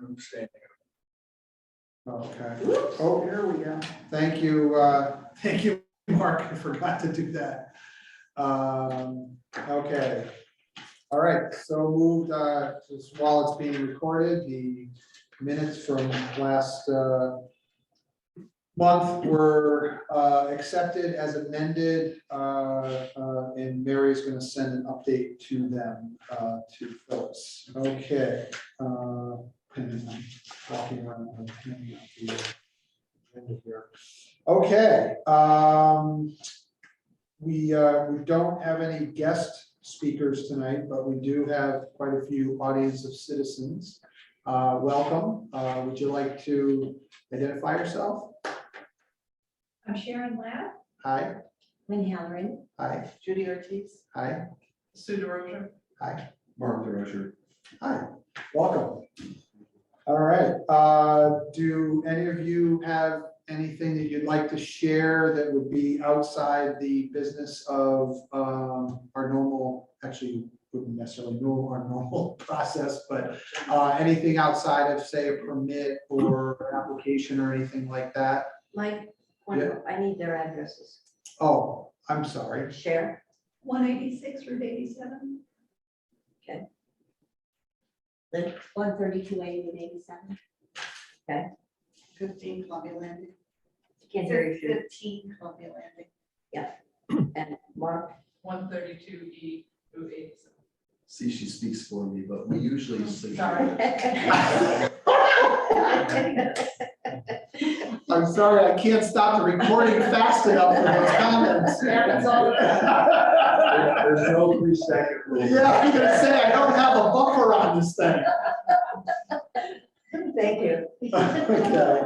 group standing. Okay. Oh, here we go. Thank you, Mark. I forgot to do that. Okay. All right, so moved, just while it's being recorded, the minutes from last month were accepted as amended, and Mary's gonna send an update to them, to Phyllis. Okay. And I'm walking around, I'm handing out the agenda here. Okay, we don't have any guest speakers tonight, but we do have quite a few audience of citizens. Welcome. Would you like to identify yourself? I'm Sharon Ladd. Hi. Lynn Halloran. Hi. Judy Ortiz. Hi. Sue DeRocher. Hi. Mark DeRocher. Hi. Welcome. All right. Do any of you have anything that you'd like to share that would be outside the business of our normal, actually wouldn't necessarily know our normal process, but anything outside of, say, a permit or application or anything like that? Mike, Yeah. I need their addresses. Oh, I'm sorry. Share. 186 Route 87. Lynn. 132 87. Okay. 15 Columbia Landing. Can't hear you. 15 Columbia Landing. And Mark. 132E Route 87. See, she speaks for me, but we usually sleep. Sorry. I'm sorry, I can't stop the recording fast enough for those comments. Happens all the time. There's no 3-second rule. Yeah, I was gonna say, I don't have a buffer on this thing. Thank you. Okay.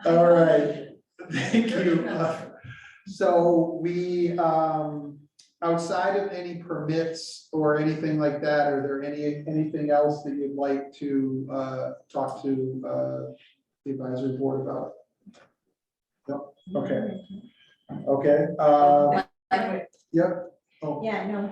All right, thank you. So we, outside of any permits or anything like that, are there anything else that you'd like to talk to the advisory board about? No, okay. Okay, yep. Oh, Yeah, no,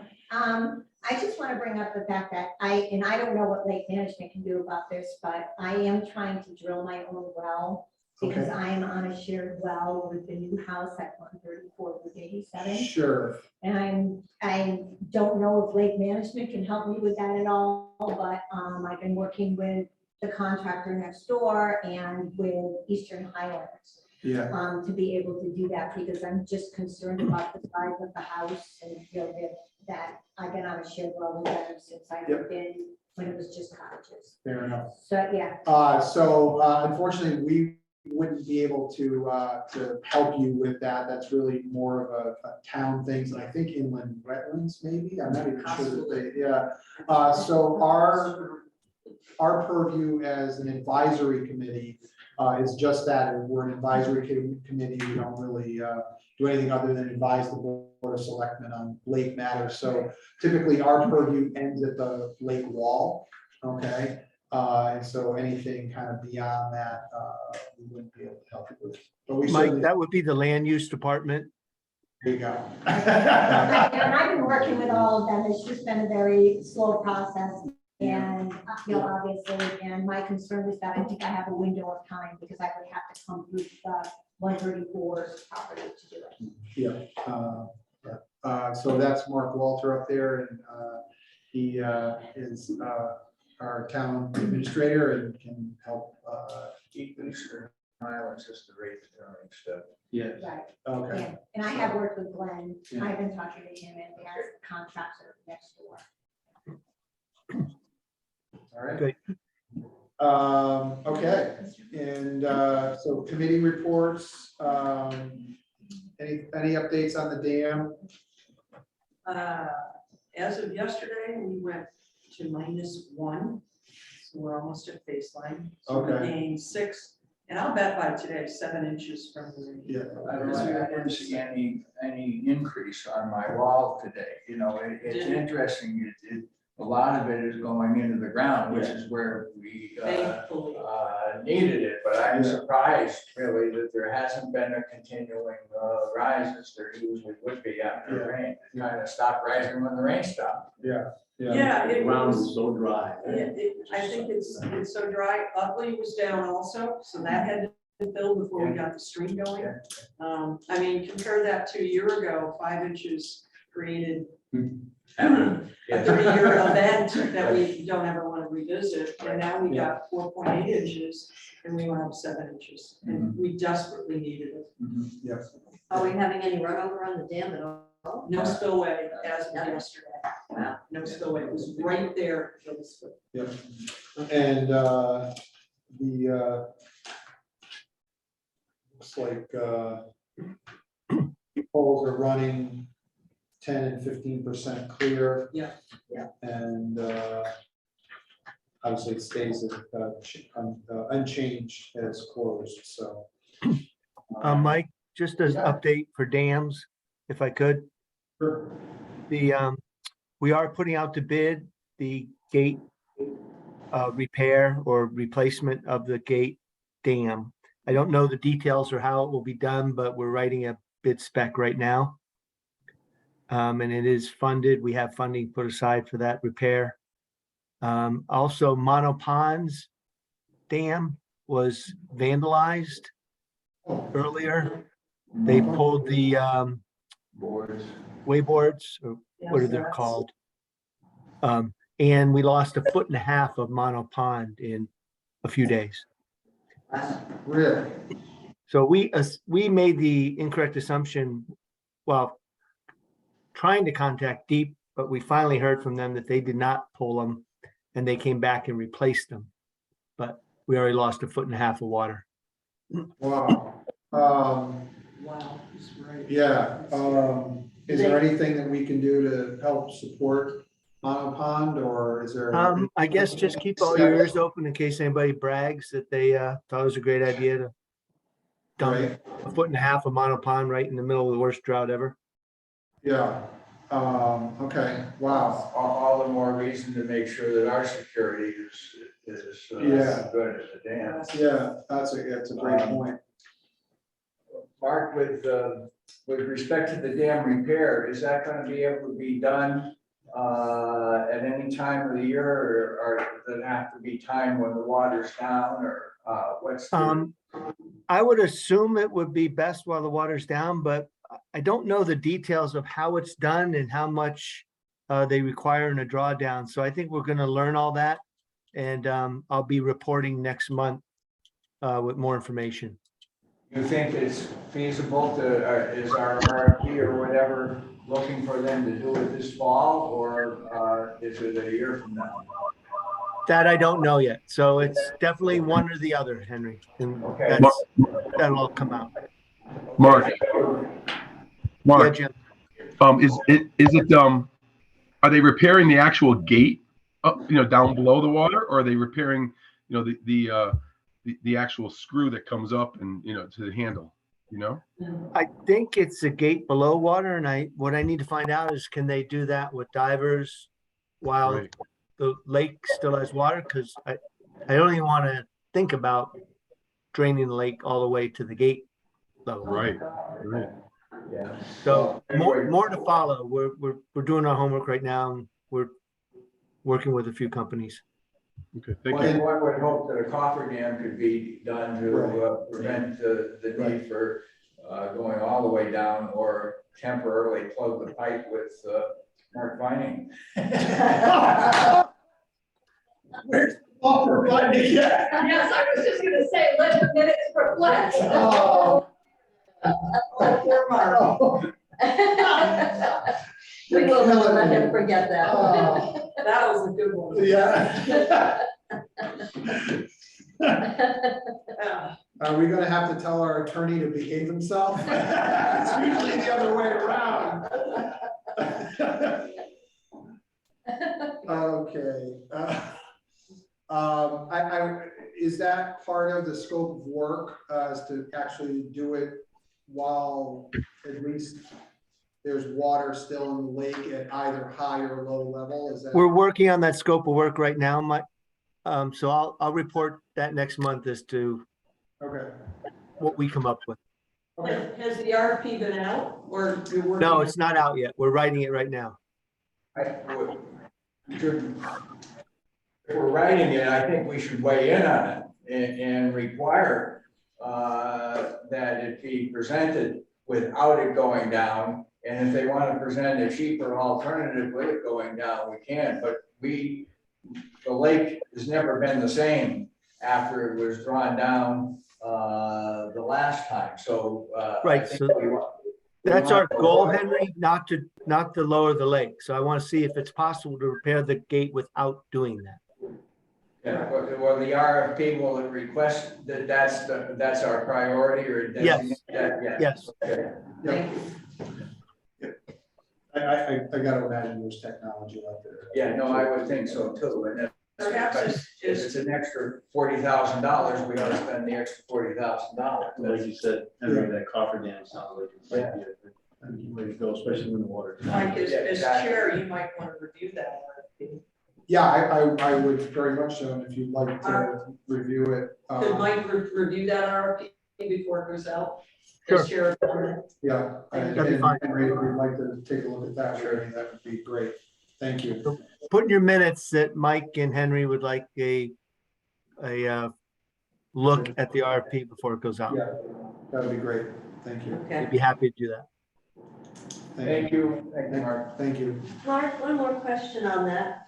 I just want to bring up the fact that I don't know what lake management can do about this, but I am trying to drill my own well because Okay. I am on a shared well with the new house at 134 Route 87. sure. And I don't know if lake management can help me with that at all, but I've been working with the contractor next door and with Eastern Highlands Yeah, to be able to do that, because I'm just concerned about the size of the house and, you know, that I've been on a shared well with them since I've Yep. been, when it was just cottages. fair enough. So, yeah, So unfortunately, we wouldn't be able to help you with that. That's really more of a town thing. And I think inland wetlands, maybe. I'm not even sure that they, yeah. So our purview as an advisory committee is just that. We're an advisory committee. We don't really do anything other than advise the board of selectmen on lake matters. So typically our purview ends at the lake wall, okay? And so anything kind of beyond that, we wouldn't be able to help you with. But we Mike, certainly, that would be the land use department. there you go. and I've been working with all of them. It's just been a very slow process. And, you know, obviously, and my concern is that I think I have a window of time because I would have to come through the 134's property to do it. Yeah. So that's Mark Walter up there, and he is our town administrator and can help. Eastern Highlands is the rate determining step. Yes. Right. Okay. Yeah, and I have worked with Glenn. Yeah. I've been talking to him and he has contracts next door. All right. Good. Okay, and so committee reports, any updates on the dam? As of yesterday, we went to -1, so we're almost at baseline. So we Okay. gained 6, and I'll bet by today, 7 inches from the. Yeah. I didn't see any increase on my wall today, you know, it's Did- interesting, a lot of it is going into the ground, which is where we Thankfully. needed it, but I'm surprised really that there hasn't been a continuing rise as there usually would be after Yeah. rain. It kind of stopped rising when the rain stopped. Yeah. Yeah, The it ground was- was so dry. I think it's so dry. Utley was down also, so that had to fill before we got the stream going. I mean, compare that to a year ago, 5 inches created a 30-year event that we don't ever want to revisit. And now we got 4.8 inches and we went up 7 inches and we desperately needed it. Yes. Are we having any runover on the dam at all? No spillway as of Nothing. yesterday. Wow. No spillway. It was right there. It was- Yep. And the looks like poles are running 10 and 15% clear. Yeah. Yeah. And obviously it stays unchanged as closed, so. Mike, just as Yeah. update for dams, if I could. Sure. We are putting out to bid the gate repair or replacement of the gate dam. I don't know the details or how it will be done, but we're writing a bid spec right now. And it is funded. We have funding put aside for that repair. Also, Mono Ponds Dam was vandalized earlier. They pulled the Boards. wayboards, or what are they called? And we lost 1.5 feet of Mono Pond in a few days. Really? So we made the incorrect assumption, well, trying to contact Deep, but we finally heard from them that they did not pull them and they came back and replaced them. But we already lost 1.5 feet of water. Wow. Wow, he's right. Yeah, is there anything that we can do to help support Mono Pond, or is there? I guess just keep all your ears open in case anybody brags that they thought it was a great idea to dump Right. 1.5 feet of Mono Pond right in the middle of the worst drought ever. Yeah, okay, wow. All the more reason to make sure that our security is Yeah. good as the dam. Yeah, that's a great point. Mark, with respect to the dam repair, is that gonna be able to be done at any time of the year, or does it have to be time when the water's down, or what's? I would assume it would be best while the water's down, but I don't know the details of how it's done and how much they require in a drawdown. So I think we're going to learn all that, and I'll be reporting next month with more information. You think it's feasible to, is our RFP or whatever looking for them to do it this fall, or is it a year from now? That I don't know yet. So it's definitely one or the other, Henry. And Okay. that'll all come out. Mark, Yeah, Jim. is it, are they repairing the actual gate up, down below the water, or are they repairing, the actual screw that comes up and, to the handle, I think it's a gate below water, and what I need to find out is, can they do that with divers while Right. the lake still has water? Because I don't even want to think about draining the lake all the way to the gate level. Right. Yeah. So Anyway, more to follow. We're doing our homework right now, and we're working with a few companies. Okay, thank One you. would hope that a coffer dam could be done to prevent the need for going all the way down, or temporarily plug the pipe with Mark Vining. Where's the buffer button? Yeah. Yes, I was just gonna say, let the minutes reflect. Oh. Oh, poor Mark. Oh. We will not let him forget that. Oh. That was a good one. Yeah. Yeah. Are we gonna have to tell our attorney to behave himself? It's usually the other way around. Okay. Is that part of the scope of work, is to actually do it while at least there's water still in the lake at either high or low level? Is that? We're working on that scope of work right now, Mike. So I'll report that next month as to Okay. what we come up with. Okay. Has the RFP been out or you're working? No, it's not out yet. We're writing it right now. should, if we're writing it, I think we should weigh in on it and require that it be presented without it going down. And if they want to present a cheaper alternative with it going down, we can, but the lake has never been the same after it was drawn down the last time, so. I Right, think so we want- that's our goal, Henry, not to lower the lake. So I want to see if it's possible to repair the gate without doing that. Yeah, well, the RFP will request that that's our priority or Yes. designate that, yeah. Yes. Okay. Thank you. I gotta imagine there's technology out there. Yeah, no, I would think so too, and if Perhaps if it's an extra $40,000, we ought to spend the extra $40,000. Like you said, Henry, that coffer dam sounds like it might be a way to go, especially when the water. Mike, as exactly. chair, you might want to review that. Yeah, I would very much so, and if you'd like to review it. Could Mike review that RFP before it goes out? Sure. As chair of the board? Yeah, and That'd be fine. Henry, if you'd like to take a look at that, sure, that would be great. Thank you. Put in your minutes that Mike and Henry would like a look at the RFP before it goes out. Yeah, that would be great. Thank you. I'd Okay. be happy to do that. Thank you, Mark. Thank you. Mark, one more question on that.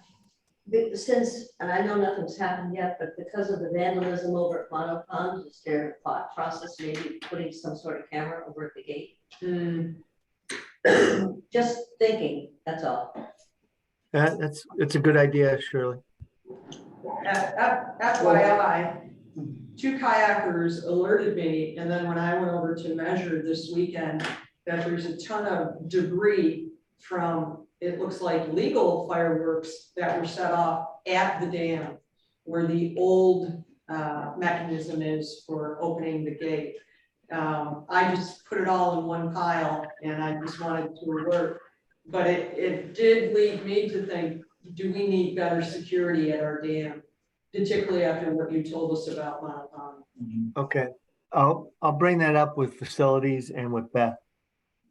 Since, and I know nothing's happened yet, but because of the vandalism over at Mono Pond, is there a thought process, maybe putting some sort of camera over at the gate? Just thinking, that's all. It's a good idea, Shirley. FYI, two kayakers alerted me, and then when I went over to measure this weekend, that there's a ton of debris from, it looks like legal fireworks that were set off at the dam where the old mechanism is for opening the gate. I just put it all in one pile and I just wanted to alert, but it did lead me to think, do we need better security at our dam? Particularly after what you told us about Mount Pond. Okay, I'll bring that up with facilities and with Beth.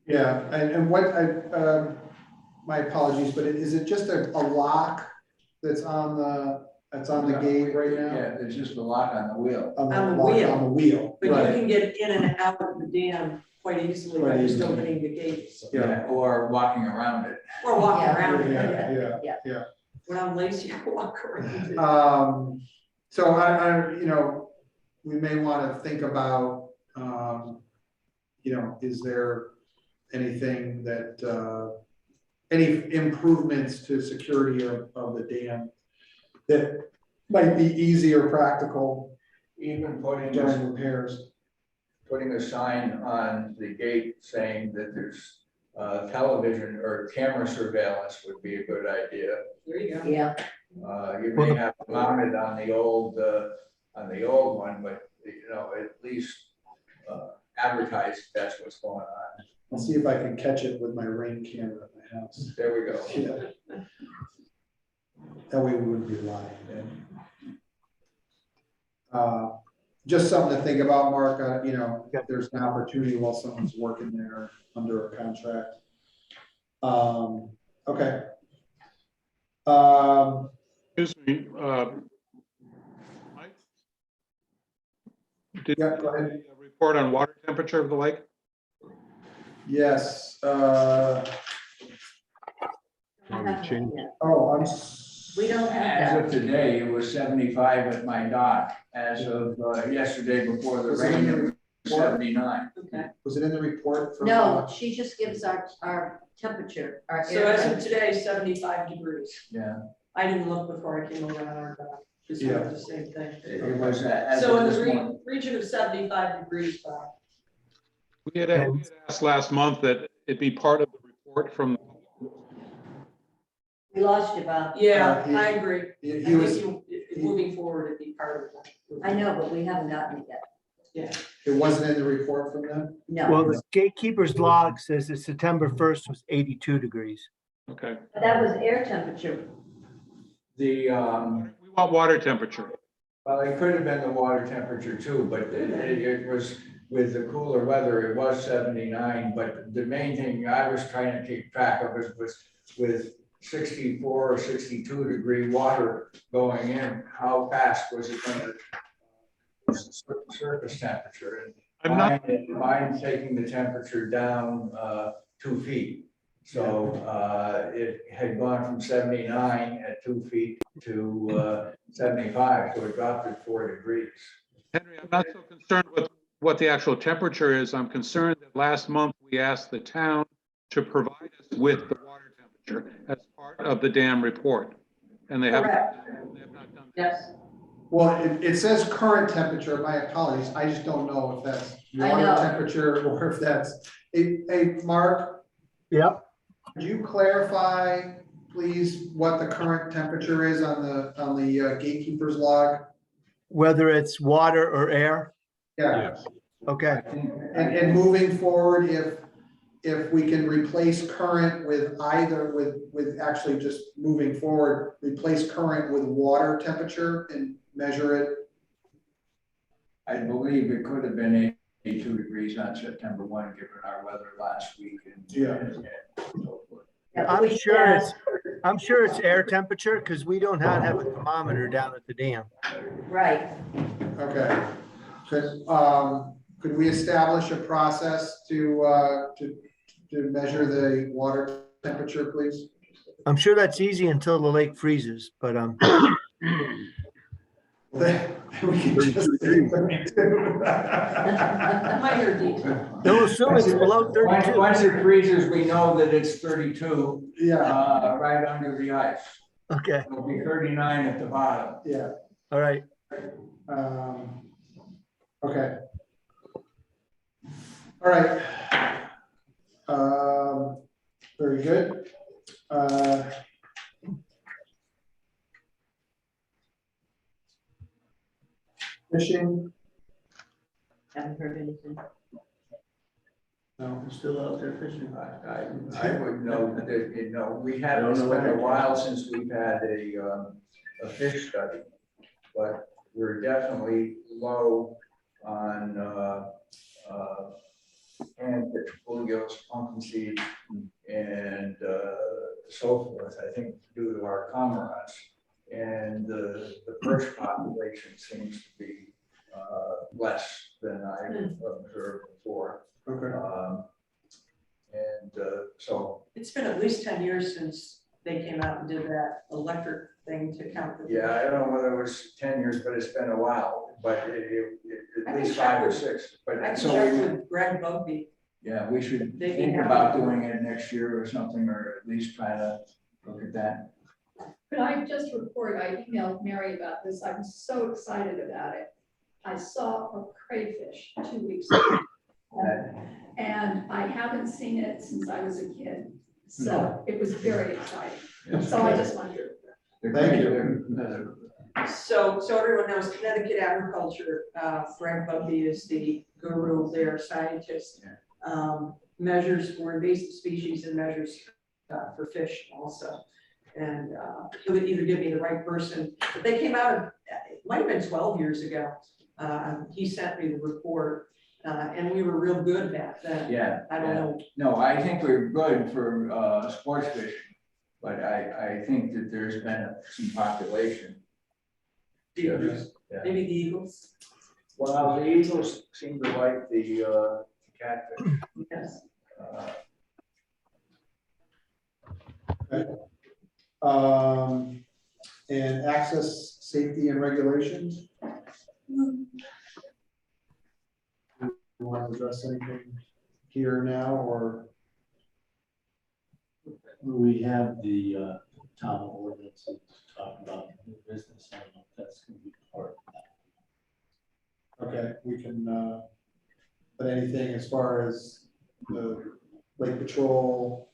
Yeah, and what my apologies, but is it just a lock that's on the gate right now? Yeah, there's just a lock on the wheel. On the lock wheel. On the wheel, But you right. can get in and out of the dam quite easily by Quite just easily. opening the gates Yeah. Or walking around it. or walking Yeah. around. Yeah. When I'm lazy, I walk around. So I, we may want to think about, is there anything that, any improvements to security of the dam that might be easy or practical Even putting during repairs? a sign on the gate saying that there's television or camera surveillance would be a good idea. There you go. Yeah, You may have to mount it on the old one, but at least advertise that's what's going on. I'll see if I can catch it with my Ring camera at my house. There we go. Yeah. That way we wouldn't be lying. Just something to think about, Mark, if there's an opportunity while someone's working there under a contract. Okay. Excuse me, Mike? Did Yeah, go ahead. you report on water temperature of the lake? Yes, we we don't have As that. of today, it was 75 at my dock. As of yesterday before the Was it rain, in it the was 79. Okay. Was it in the report? From, No, she just gives our temperature, our So air as of temperature. today, 75 degrees. Yeah. I didn't look before I came over on our dock. Just Yeah. the same thing. It was as So of in this the morning. region of 75 degrees, Bob. We had asked last month that it be part of the report from, We lost you, Bob. Yeah, he- I agree. he was, Moving forward, it'd be part of that. I know, but we haven't gotten it yet. it wasn't in the report from them? No, Well, the gatekeeper's log says that September 1st was 82 degrees. okay. but that was air temperature. The, We want water temperature. well, it could have been the water temperature too, but it was with the cooler weather, it was 79. But the main thing I was trying to keep track of was with 64 or 62 degree water going in, how fast was it going to surface temperature? And I'm not, Mine's taking the temperature down 2 feet. So it had gone from 79 at 2 feet to 75, so it dropped at 4 degrees. Henry, I'm not so concerned with what the actual temperature is. I'm concerned that last month we asked the town to provide us with the water temperature as part of the dam report. And they have Correct. not done that. Yes. Well, it says current temperature, my apologies, I just don't know if that's I water know. temperature or if that's, hey, Mark, Yep. could you clarify, please, what the current temperature is on the gatekeeper's log? Whether it's water or air? Yeah, Okay. and moving forward, if we can replace current with either, with actually just moving forward, replace current with water temperature and measure it. I believe it could have been 82 degrees on September 1, given our weather last week. And so forth. I'm sure it's air temperature because we don't have a thermometer down at the dam. Right. Okay. Could we establish a process to measure the water temperature, please? I'm sure that's easy until the lake freezes, but We can just. Minor detail. they'll assume it's below 32. Once it freezes, we know that it's 32 Yeah, right under the ice. Okay. It'll be 39 at the bottom. yeah. All right. Okay. All right. Very good. Fishing? Haven't heard anything. No. I'm still out there fishing. I would know that, we haven't, it's been a while since we've had a fish study, but we're definitely low on panfish, bluegills, pumpkin seeds, and so forth, I think due to our cormorants. And the perch population seems to be less than I've observed before. Okay. So, It's been at least 10 years since they came out and did that electric thing to count the. yeah, I don't know whether it was 10 years, but it's been a while, but I at can least check 5 or with- 6. I But can so check we, with Greg Bugby. yeah, we should They'd be think happy. about doing it next year or something, or at least try to look at that. Could I just report, I emailed Mary about this, I'm so excited about it. I saw a crayfish 2 weeks ago. And I haven't seen it since I was a kid, so it was very exciting. So I just wanted to. Thank you. So everyone knows Connecticut agriculture, Greg Bugby is the guru there, scientist. Measures for invasive species and measures for fish also. And he would either give me the right person, but they came out, it might have been 12 years ago. He sent me the report and we were real good back then. Yeah. I don't know. No, I think we're good for sports fishing, but I think that there's been some population. Eagles. Yeah. Maybe the Eagles. Well, the eagles seem to like the catfish. Yes. And access, safety and regulations? You want to address anything here now, or? We have the town ordinance to talk about new business. I don't know if that's going to be part of that. Okay, we can, but anything as far as the lake patrol,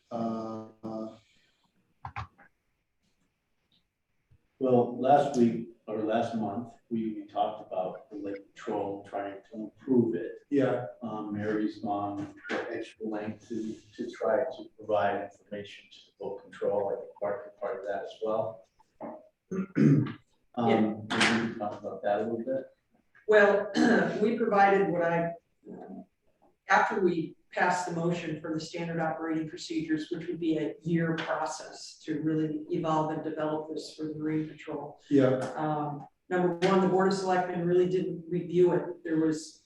Well, last week or last month, we talked about the lake patrol, trying to improve it. yeah, Mary's gone the extra length to try to provide information to the boat control. I think part of that as well. Maybe we can talk about that a little bit. Well, we provided what after we passed the motion for the standard operating procedures, which would be a year process to really evolve and develop this for the Marine Patrol. Yeah, Number one, the Board of Selectmen really didn't review it. There was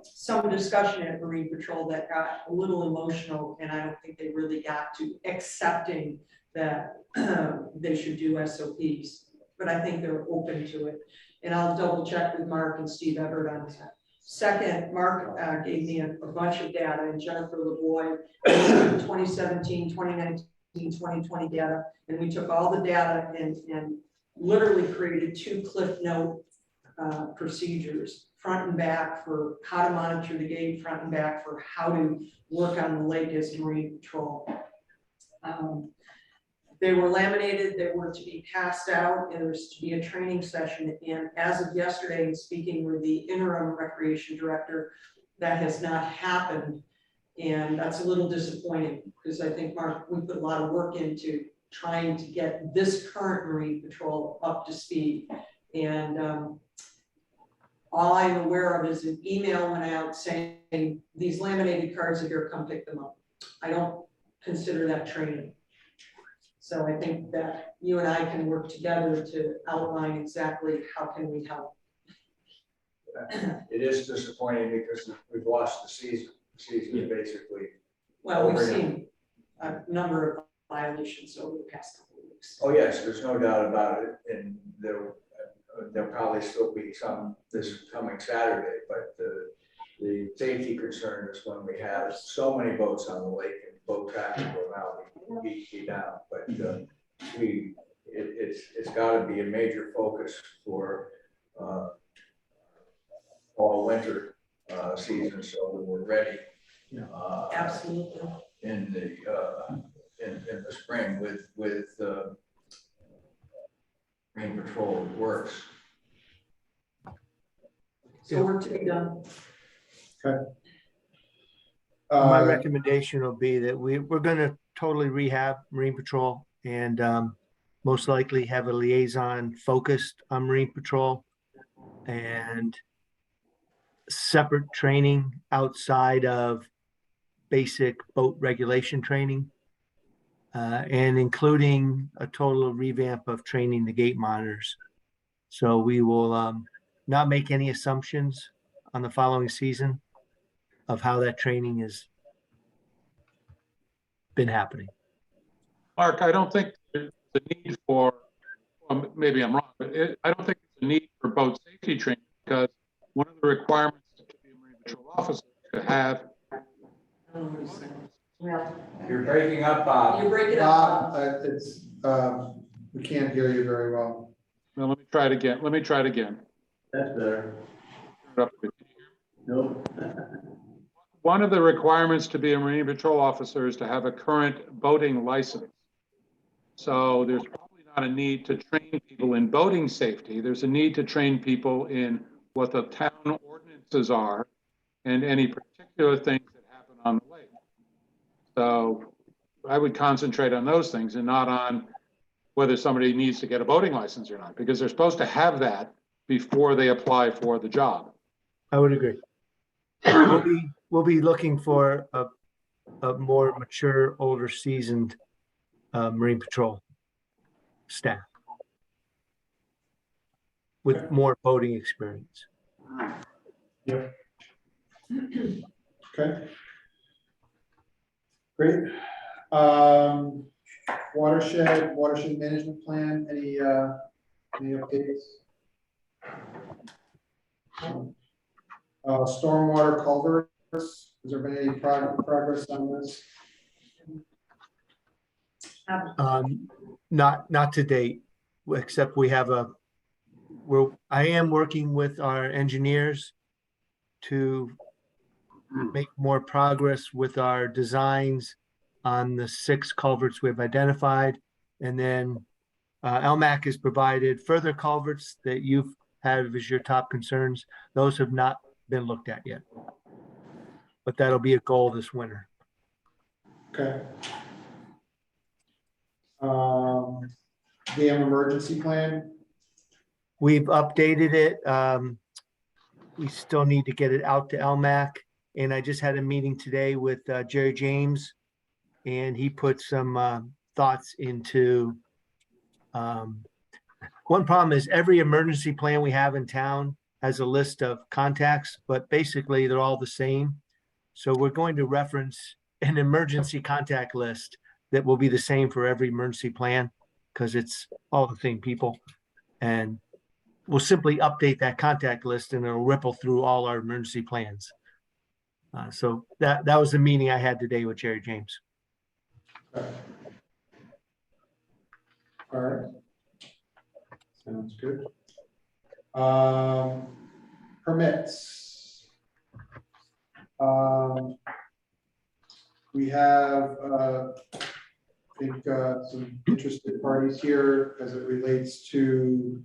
some discussion at Marine Patrol that got a little emotional, and I don't think they really got to accepting that they should do SOPs, but I think they're open to it. And I'll double check with Mark and Steve Everett on that. Second, Mark gave me a bunch of data, and Jennifer LeBoy, 2017, 2019, 2020 data, and we took all the data and literally created 2 cliff note procedures, front and back for how to monitor the gate, front and back for how to work on the lake as Marine Patrol. They were laminated, they were to be passed out, and there was to be a training session. And as of yesterday, in speaking with the interim recreation director, that has not happened. And that's a little disappointing, because I think, Mark, we put a lot of work into trying to get this current Marine Patrol up to speed. And all I'm aware of is an email went out saying, these laminated cards are here, come pick them up. I don't consider that training. So I think that you and I can work together to outline exactly how can we help. It is disappointing because we've lost the season. The season is basically. Well, we've seen a number of violations over the past couple of weeks. Oh, yes, there's no doubt about it. And there'll probably still be some this coming Saturday, but the safety concern is when we have so many boats on the lake and boat traffic will now be down. But it's got to be a major focus for fall winter season, so that we're ready. Absolutely. In the spring with Marine Patrol works. So work to be done. My recommendation will be that we're going to totally rehab Marine Patrol and most likely have a liaison focused on Marine Patrol and separate training outside of basic boat regulation training and including a total revamp of training the gate monitors. So we will not make any assumptions on the following season of how that training has been happening. Mark, I don't think there's a need for, maybe I'm wrong, but I don't think there's a need for boat safety training because one of the requirements to be a Marine Patrol officer is to have. Well, You're breaking up, Bob. You're breaking up. it's, we can't hear you very well. Well, let me try it again. Let me try it again. That's better. Turn it up a bit. Nope. One of the requirements to be a Marine Patrol officer is to have a current boating license. So there's probably not a need to train people in boating safety. There's a need to train people in what the town ordinances are and any particular things that happen on the lake. So I would concentrate on those things and not on whether somebody needs to get a boating license or not, because they're supposed to have that before they apply for the job. I would agree. We'll be looking for a more mature, older, seasoned Marine Patrol staff with more boating experience. Yep. Okay. Great. Watershed management plan, any updates? Stormwater culverts, has there been any progress on this? Not to date, except we have I am working with our engineers to make more progress with our designs on the 6 culverts we've identified. And then LMAC has provided further culverts that you've had as your top concerns. Those have not been looked at yet, but that'll be a goal this winter. Okay. Dam emergency plan. We've updated it. We still need to get it out to LMAC And I just had a meeting today with Jerry James, and he put some thoughts into, one problem is every emergency plan we have in town has a list of contacts, but basically they're all the same. So we're going to reference an emergency contact list that will be the same for every emergency plan because it's all the same people. And we'll simply update that contact list and it'll ripple through all our emergency plans. So that was the meeting I had today with Jerry James. All right. Sounds good. Permits. We have, I think, some interested parties here as it relates to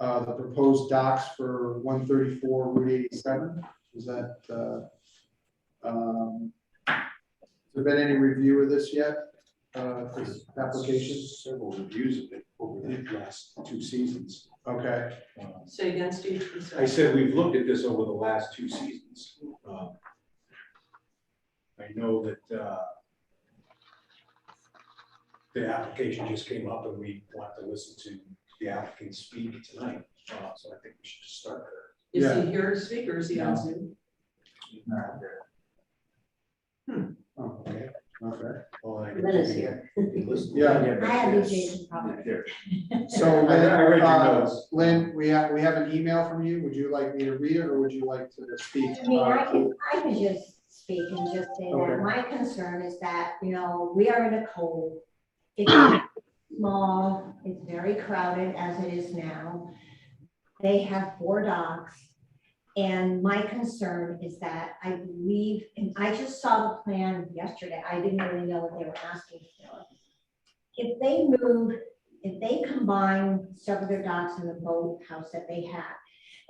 the proposed docks for 134 Route 87. Is that, has there been any review of this yet? This application? Several reviews of it over the last 2 seasons. Okay. Say again, Steve. I said we've looked at this over the last 2 seasons. I know that the application just came up and we want to listen to the applicant speak tonight. So I think we should just start there. Is Yeah. he here to speak or is he on Zoom? Not there. Oh, okay. Okay. Well, I Lynn is here. listen. Yeah. I have the Jason problem. So I read your Lynn, notes. Lynn, we have an email from you. Would you like me to read it or would you like to speak? I mean, I can just speak and just say Okay. that my concern is that, you know, we are in a cove. It's small, it's very crowded as it is now. They have 4 docks. And my concern is that I believe, and I just saw the plan yesterday, I didn't really know what they were asking for. If they combine some of their docks in the boathouse that they have,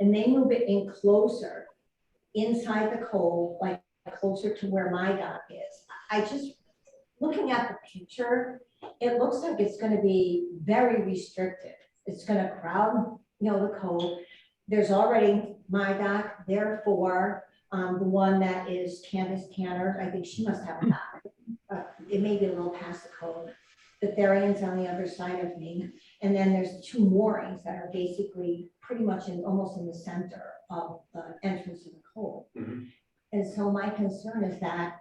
and they move it in closer inside the cove, like closer to where my dock is, I just, looking at the picture, it looks like it's gonna be very restrictive. It's gonna crowd, you know, the cove. There's already my dock, therefore, the one that is Candace Tanner, I think she must have a dock. It may be a little past the code, but Therian's on the other side of me. And then there's 2 moorings that are basically pretty much almost in the center of the entrance of the cove. Mhm. And so my concern is that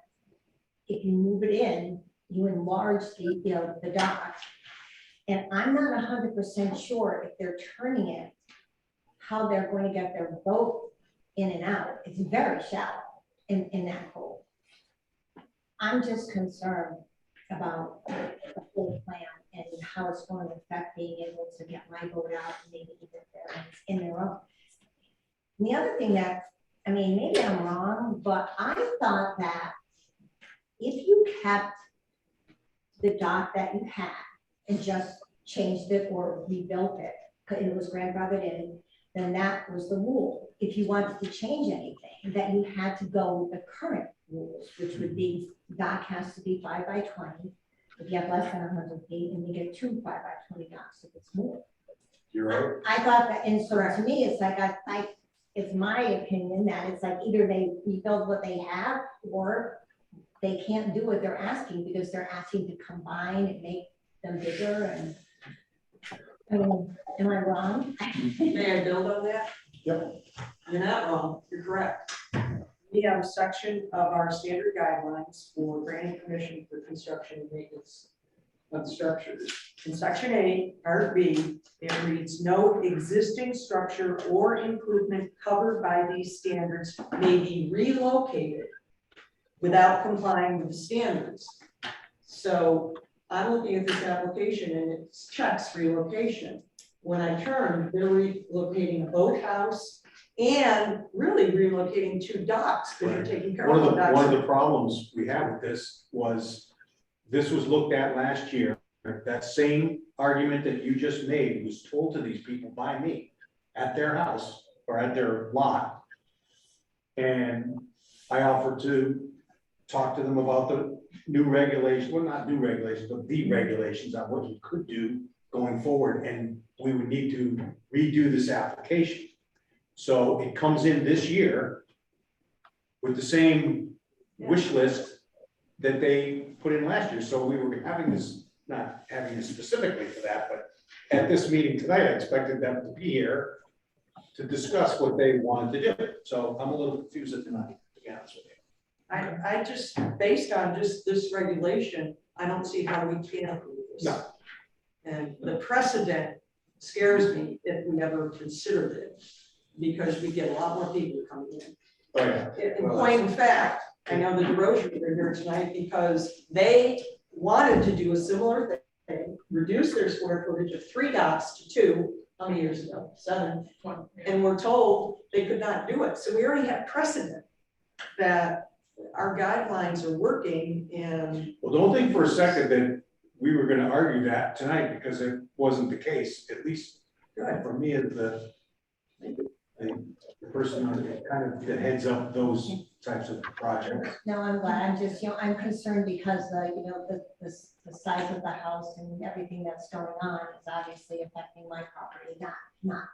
if you move it in, you enlarge the dock. And I'm not 100% sure if they're turning it, how they're going to get their boat in and out. It's very shallow in that hole. I'm just concerned about the whole plan and how it's going to affect being able to get my boat out and maybe even their in their own. And the other thing that, I mean, maybe I'm wrong, but I thought that if you kept the dock that you had and just changed it or rebuilt it, because it was grandfathered in, then that was the rule. If you wanted to change anything, that you had to go with the current rules, which would be dock has to be 5 by 20. If you have less than 100 feet, and you get 2 5 by 20 docks if it's more. You're right. I thought that, and so to me, it's like, it's my opinion that it's like either they rebuild what they have or they can't do what they're asking because they're asking to combine and make them bigger and. I mean, am I wrong? May I build on that? Yep. You're not wrong, you're correct. We have a section of our standard guidelines for granting permission for construction and maintenance of structures. In section 8, part B, it reads, no existing structure or improvement covered by these standards may be relocated without complying with the standards. So I'm looking at this application and it checks relocation. When I turn, they're relocating a boathouse and really relocating 2 docks because you're taking care of One docks. of the problems we have with this was looked at last year. That same argument that you just made was told to these people by me at their house or at their lot. And I offered to talk to them about the new regulations, well, not new regulations, but the regulations on what you could do going forward. And we would need to redo this application. So it comes in this year. with the same wish list that they put in last year. So we were having this, not having this specifically for that, but at this meeting tonight, I expected them to be here to discuss what they wanted to do. So I'm a little confused at tonight, to be honest with you. I just, based on just this regulation, I don't see how we can approve this. No. And the precedent scares me if we ever considered it, because we get a lot more people coming in. Oh, yeah. In point of fact, I know the DeRoche are here tonight because they wanted to do a similar thing, reduce their square footage of 3 docks to 2, how many years ago? 7, 20, and we're told they could not do it. So we already have precedent that our guidelines are working, and Well, don't think for a second that we were gonna argue that tonight, because it wasn't the case, at least for me as the person that kind of that heads up those types of projects. No, I'm glad. I'm just, I'm concerned because the size of the house and everything that's going on is obviously affecting my property. Not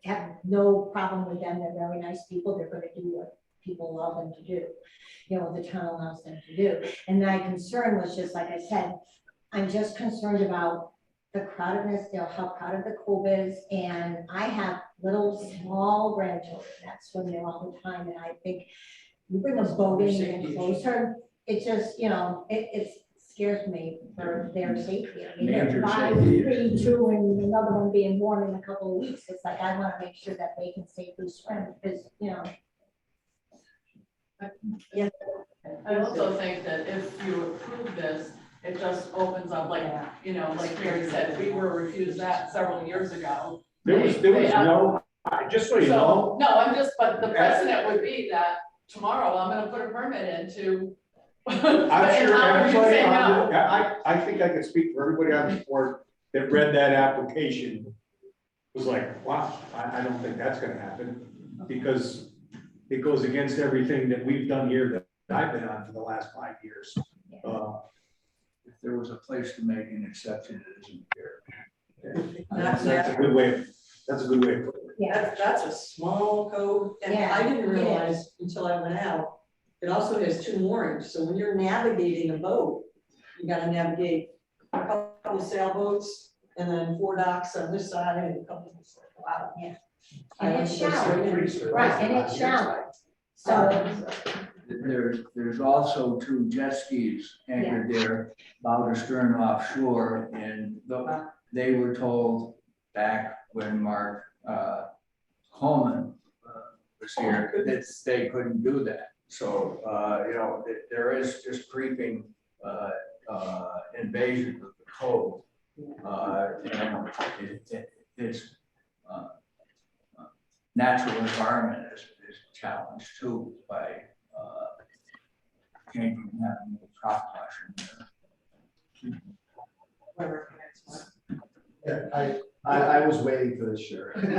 have no problem with them. They're very nice people. They're gonna do what people allow them to do, the town allows them to do. And my concern was just, like I said, I'm just concerned about the crowdedness, how crowded the cove is. And I have little small grandchildren that swim there all the time. And I think you bring a boat in even closer, it just, it scares me for their safety. I mean, Major if 5, safety 3, 2, and another one being born in a couple of weeks, it's like, I want to make sure that they can safely swim because, I also think that if you approve this, it just opens up, like Mary said, we were refused that several years ago. There was no, just so you know. No, but the precedent would be that tomorrow I'm gonna put a permit in to. I'm sure everybody, say no. I think I can speak for everybody on the board that read that application was like, wow, I don't think that's gonna happen, because it goes against everything that we've done here that I've been on for the last 5 years. If there was a place to make an exception, it isn't here. That's a good way, that's a good way of putting it. yeah. that's a small code. And Yeah, I didn't it realize until I went out, it also has 2 moorings. So when you're navigating a boat, you gotta navigate a couple of sailboats and then 4 docks on this side and a couple of, wow. Yeah. I And went it's to go shallow. swimming. Right, and it's shallow. So, There's also 2 jet skis anchored there, bow to stern offshore, and they were told back when Mark Coleman was here that they couldn't do that. So, there is just creeping invasion of the code. And its natural environment is challenged too by changing having the crop collection there. Yeah, I was waiting for this, sure. Did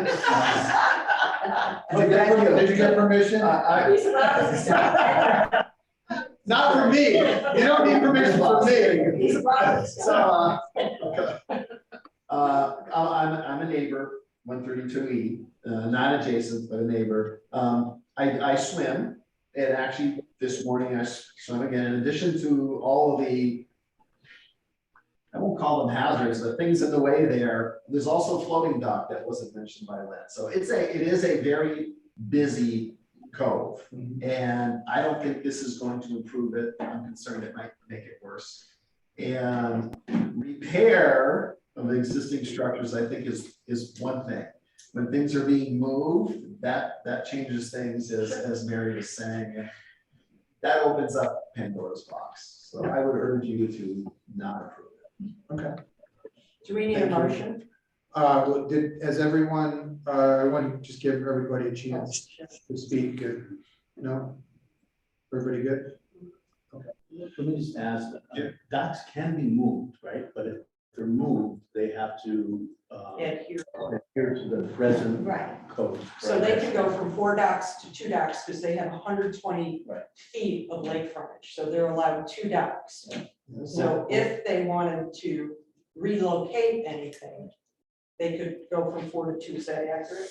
you get permission? Not for me. You don't need permission for me. So, I'm a neighbor, 132E, not adjacent, but a neighbor. I swim, and actually this morning I swam again. In addition to all of the, I won't call them hazards, but things in the way there, there's also a floating dock that wasn't mentioned by Len. So it is a very busy cove, and I don't think this is going to improve it. I'm concerned it might make it worse. And repair of the existing structures, I think, is one thing. When things are being moved, that changes things, as Mary was saying, and that opens up Pandora's box. So I would urge you to not approve it. Okay. Do we need a motion? Has everyone, I want to just give everybody a chance to speak. No? Everybody good? Let me just ask, docks can be moved, right? But if they're moved, they have to adhere to the present right. code. So they could go from 4 docks to 2 docks because they have 120 Right. feet of lake frontage. So they're allowed 2 docks. So if they wanted to relocate anything, they could go from 4 to 2, is that accurate?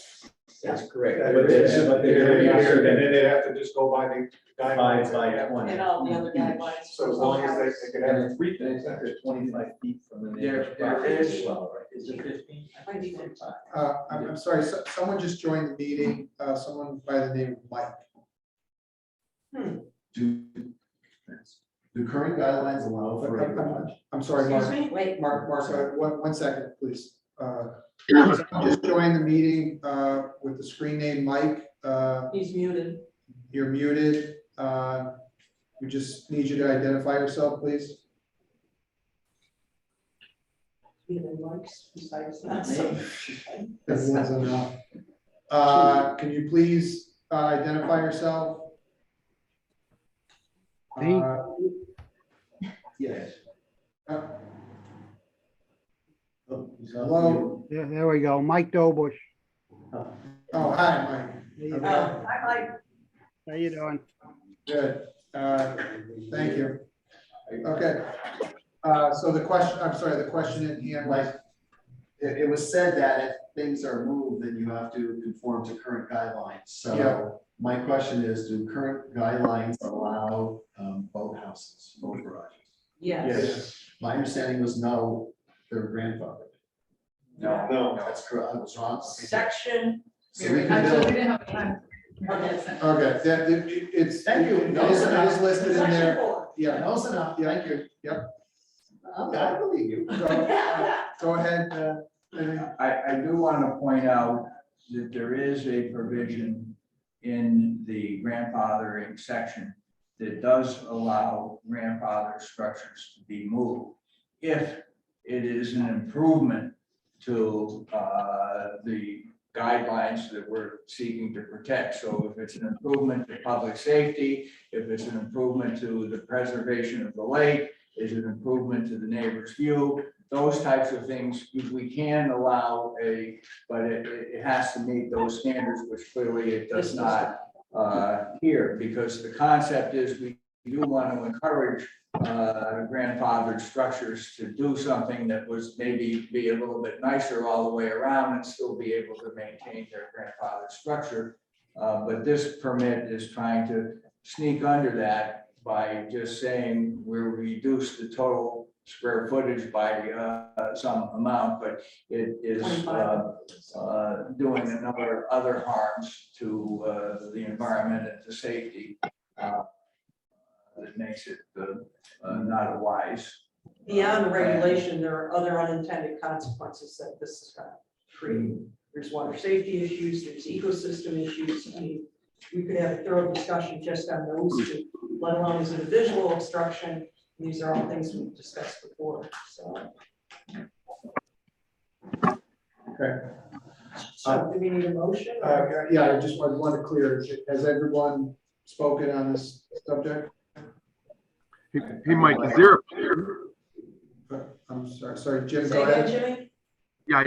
That's correct. But they'd have to just go by the guidelines. By that we have. 20. And all the other guidelines. So as long as they could have And three things, after 25 feet from the neighbor's There property is- as well, right? Is it 15? Might be 15. I'm sorry, someone just joined the meeting, someone by the name of Mike. Do current guidelines allow for a garage? I'm sorry, Excuse Mark. me, wait, Mark, sorry, one second, please. Someone just joined the meeting with the screen name Mike. he's muted. You're muted. We just need you to identify yourself, please. Even likes besides that. That's enough. Can you please identify yourself? Me? Yes. Oh, he's on Hello? Yeah, there we go. Mike Dobush. Oh, hi, Mike. How you Oh, doing? I like, How you doing? Good. Thank you. Okay. So the question at hand, Like, it was said that if things are moved, then you have to conform to current guidelines. Yeah. So my question is, do current guidelines allow boathouses, boat garages? yes. My understanding was no, they're grandfathered. No. That's correct, I was wrong. Section, So we can Actually, we build, didn't have time. okay, it's. Thank you. It is listed in section there. 4. Yeah. close enough, Yeah. thank you. Yep. I believe you. Go ahead. Amy. I do want to point out that there is a provision in the grandfathering section that does allow grandfather structures to be moved if it is an improvement to the guidelines that we're seeking to protect. So if it's an improvement to public safety, if it's an improvement to the preservation of the lake, is an improvement to the neighbor's view, those types of things, we can allow but it has to meet those standards, which clearly it does not here, because the concept is we do want to encourage grandfathered structures to do something that was maybe be a little bit nicer all the way around and still be able to maintain their grandfathered structure. But this permit is trying to sneak under that by just saying we'll reduce the total square footage by some amount, but it is doing a number of other harms to the environment and to safety. That makes it not a wise. Beyond the regulation, there are other unintended consequences that this is going to create. There's water safety issues, there's ecosystem issues. I mean, we could have a thorough discussion just on those two, let alone as a visual obstruction. These are all things we've discussed before, so. Okay. So do we need a motion? Yeah, I just want to clear, has everyone spoken on this subject? Hey, Mike, is there, I'm sorry, Jim, Say go again, ahead. Jimmy? yeah,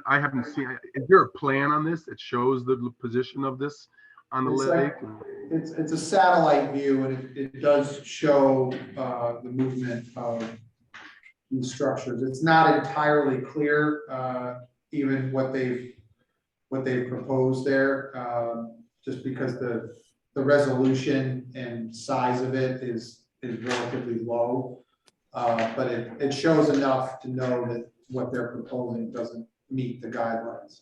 I haven't seen, is there a plan on this that shows the position of this on the It's lake? It's a satellite view and it does show the movement of these structures. It's not entirely clear, even what they've proposed there, just because the resolution and size of it is relatively low. But it shows enough to know that what they're proposing doesn't meet the guidelines.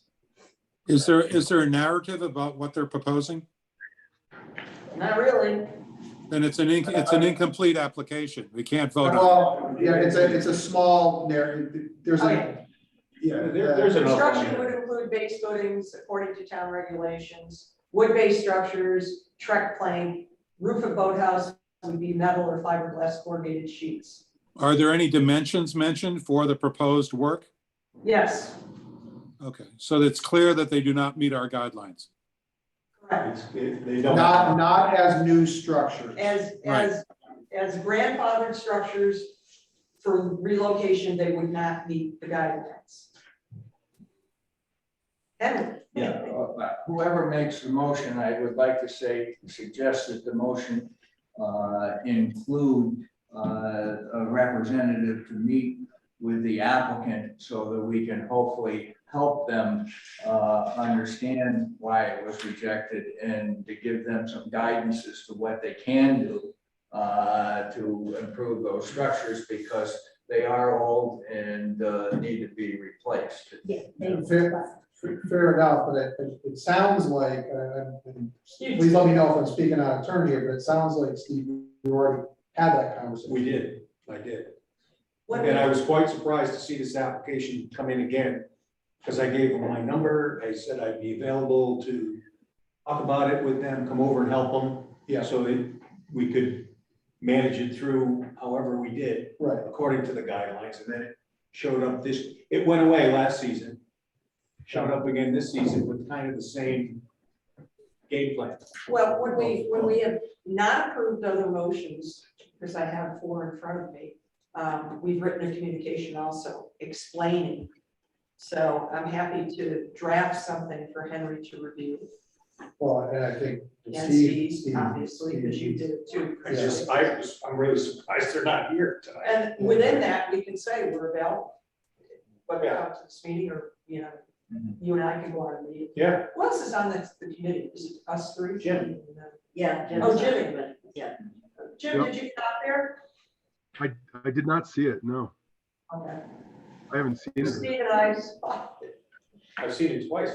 Is there a narrative about what they're proposing? Not really. Then it's an incomplete application. We can't vote on Well, yeah, it's a small narrative. There's Okay. There's enough. Construction would include base footings according to town regulations, wood-based structures, Trek plank, roof of boathouse would be metal or fiberglass corrugated sheets. it. Are there any dimensions mentioned for the proposed work? Yes, Okay, so it's clear that they do not meet our guidelines. correct. They don't. not as new structures. As grandfathered structures for relocation, they would not meet the guidelines. Henry? Yeah, whoever makes the motion, I would like to suggest that the motion include a representative to meet with the applicant so that we can hopefully help them understand why it was rejected and to give them some guidance as to what they can do to improve those structures, because they are old and need to be replaced. Yeah. Fair enough, but it sounds like, and please let me know if I'm speaking out of turn here, but it sounds like, Steve, you already had that conversation. We did, I did. What And I was quite surprised to see this application come in again, because I gave them my number, I said I'd be available to talk about it with them, come over and help them. Yeah. So that we could manage it through however we did, Right. according to the guidelines, and then it showed up it went away last season. Showed up again this season with kind of the same game plan. Well, when we have not approved other motions, because I have 4 in front of me, we've written a communication also explaining. So I'm happy to draft something for Henry to review. Well, and I think And Steve, Steve, obviously, because you did it too. I'm really surprised they're not here tonight. And within that, we can say we're available. Whether it comes to this meeting or, you know, you and I can go on a meeting. Yeah. Who else is on the committee? Is it us 3? Jim. Yeah. Oh, Jimmy. Yeah. Jim, did you stop there? I did not see it, no. Okay. I haven't seen it. Steve and I spotted it. I've seen it twice.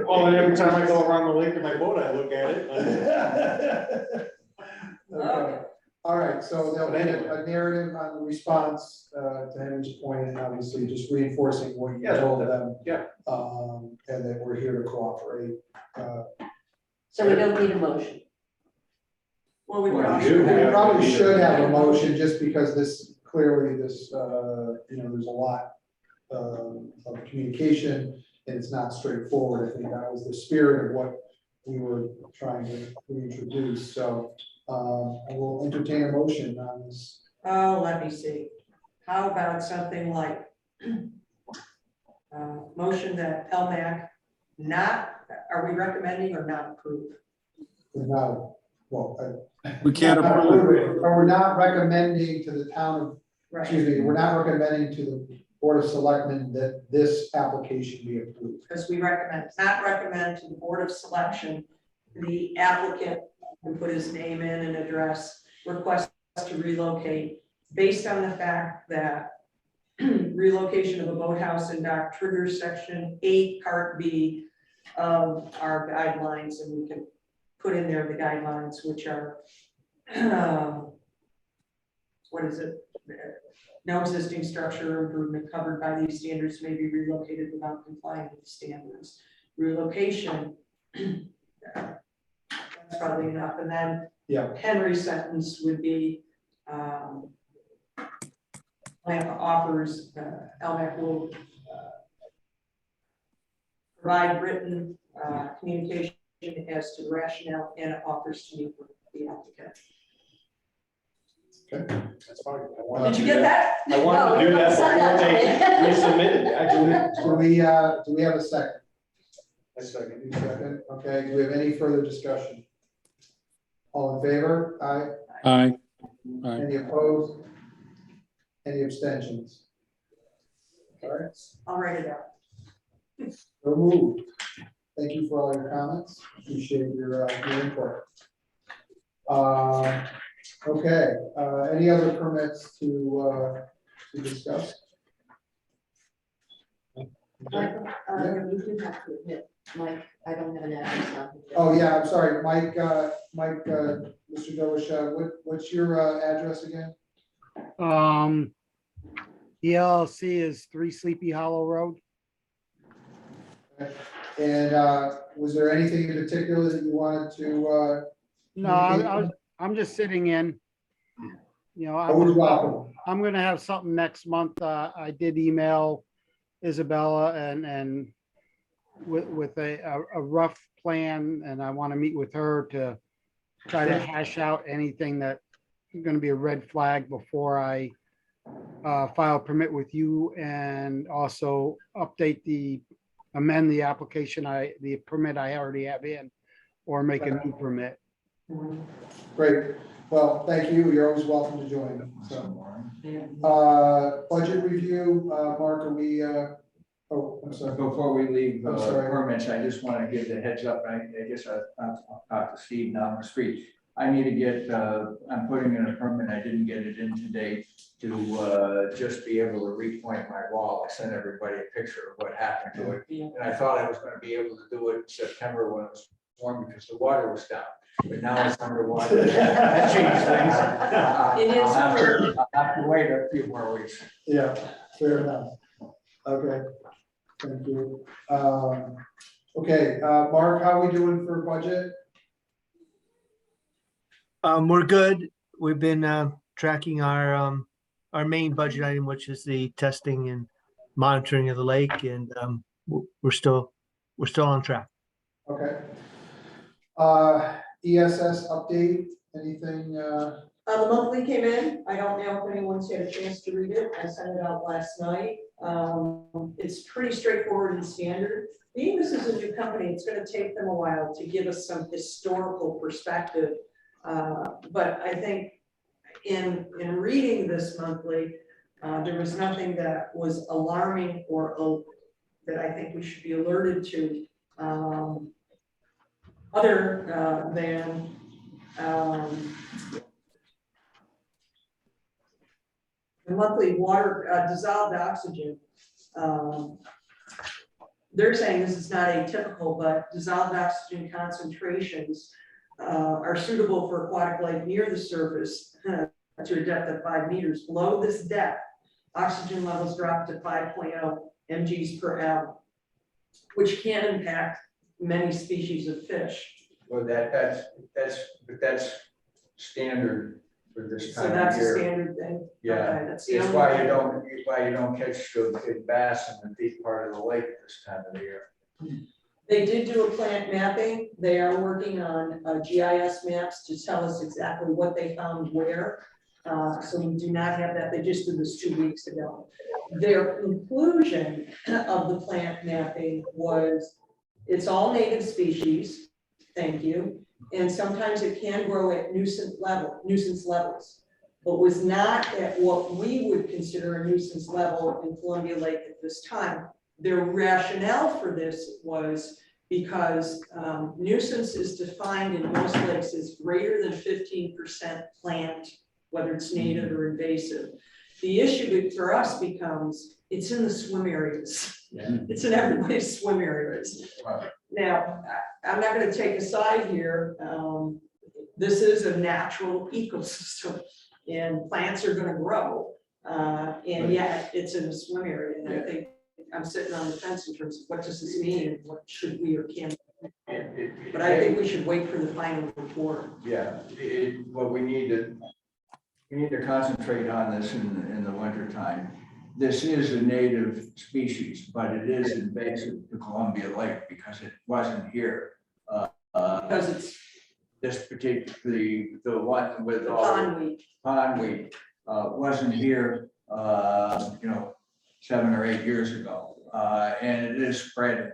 Well, and every time I go around the lake in my boat, I look at it. okay. All right, so there'll be a narrative on the response to Henry's point, and obviously just reinforcing what you told them. Yeah. And that we're here to cooperate. So we don't need a motion. Well, we Well, probably you do. We probably should have a motion, just because this, clearly this, you know, there's a lot of communication, and it's not straightforward. I think that was the spirit of what we were trying to reintroduce, so I will entertain a motion on this. Oh, let me see. How about something like motion that LMAC are we recommending or not approve? Now, well, We can't approve it. or we're not recommending to the town of, Right, excuse me, we're not recommending to the Board of Selectmen that this application be approved. because we not recommend to the Board of Selection, the applicant can put his name in and address, request to relocate based on the fact that relocation of a boathouse and dock triggers section 8 part B of our guidelines, and we can put in there the guidelines, which are what is it? No existing structure or improvement covered by these standards may be relocated without complying with the standards. Relocation, that's probably enough. And then Yeah. Henry's sentence would be, LMAC offers, LMAC will provide written communication as to the rationale and offers to meet with the applicant. Okay. That's fine. Did you get that? I wanted to do that before they resubmitted, actually. Do we have a second? A second. You second, okay, do we have any further discussion? All in favor? Aye. Aye. Aye. Any opposed? Any abstentions? All right, I'll write it out. so moved. Thank you for all your comments, appreciate your input. Okay, any other permits to discuss? Michael, you do have to admit, Mike, I don't have an address on. Oh, yeah, I'm sorry, Mike, Mr. Dovish, what's your address again? ELC is 3 Sleepy Hollow Road. And was there anything in particular that you wanted to? No, I'm just sitting in. You know, Always welcome. I'm gonna have something next month. I did email Isabella and with a rough plan, and I want to meet with her to try to hash out anything that is going to be a red flag before I file a permit with you, and also amend the application, the permit I already have in, or make a new permit. Great. Well, thank you. You're always welcome to join. So, budget review, Mark, are we, oh, I'm sorry. Before we leave I'm sorry. permits, I just want to give the heads up. I guess I'll talk to Steve down the street. I need to get, I'm putting in a permit. I didn't get it in today to just be able to repoint my wall. I sent everybody a picture of what happened to it. And I thought I was going to be able to do it in September when it was warm because the water was down. But now it's underwater. That changed things. I'll have to wait a few more weeks. Yeah, fair enough. Okay, thank you. Okay, Mark, how are we doing for budget? We're good. We've been tracking our main budget item, which is the testing and monitoring of the lake, and we're still on track. Okay. ESS update, anything? The monthly came in. I don't know if anyone's had a chance to read it. I sent it out last night. It's pretty straightforward and standard. Being this is a new company, it's going to take them a while to give us some historical perspective. But I think in reading this monthly, there was nothing that was alarming or that I think we should be alerted to, other than the monthly water dissolved oxygen. They're saying this is not atypical, but dissolved oxygen concentrations are suitable for aquatic life near the surface to a depth of 5 meters. Below this depth, oxygen levels drop to 5.0 mgs per hour, which can impact many species of fish. Well, that's standard for this So time of that's a year. standard thing. Yeah, Okay, that's the it's only why you thing. don't catch the big bass in the deep part of the lake this time of the year. They did do a plant mapping. They are working on GIS maps to tell us exactly what they found where. So we do not have that. They just did this 2 weeks ago. Their conclusion of the plant mapping was it's all native species. Thank you. And sometimes it can grow at nuisance levels, but was not at what we would consider a nuisance level in Columbia Lake at this time. Their rationale for this was because nuisance is defined in most lakes as greater than 15% plant, whether it's native or invasive. The issue for us becomes it's in the swim areas. Yeah. It's in everybody's swim areas. Right. Now, I'm not going to take a side here. This is a natural ecosystem and plants are going to grow. And yet it's in a swim area. And I think I'm sitting on the fence in terms of what does this mean and what should we or can. But I think we should wait for the final report. Yeah, what we need to concentrate on this in the winter time. This is a native species, but it is invasive to Columbia Lake because it wasn't here. Because it's this particularly the one with the all pondweed wasn't here, 7 or 8 years ago, and it is spreading.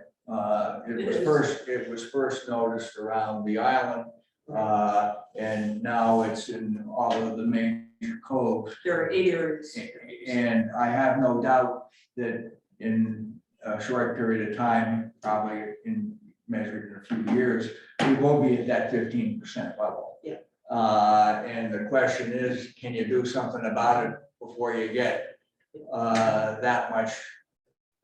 It was first noticed around the island, and now it's in all of the major coves. There are 8 areas. And I have no doubt that in a short period of time, probably measured in a few years, we will be at that 15% level. Yeah. And the question is, can you do something about it before you get that much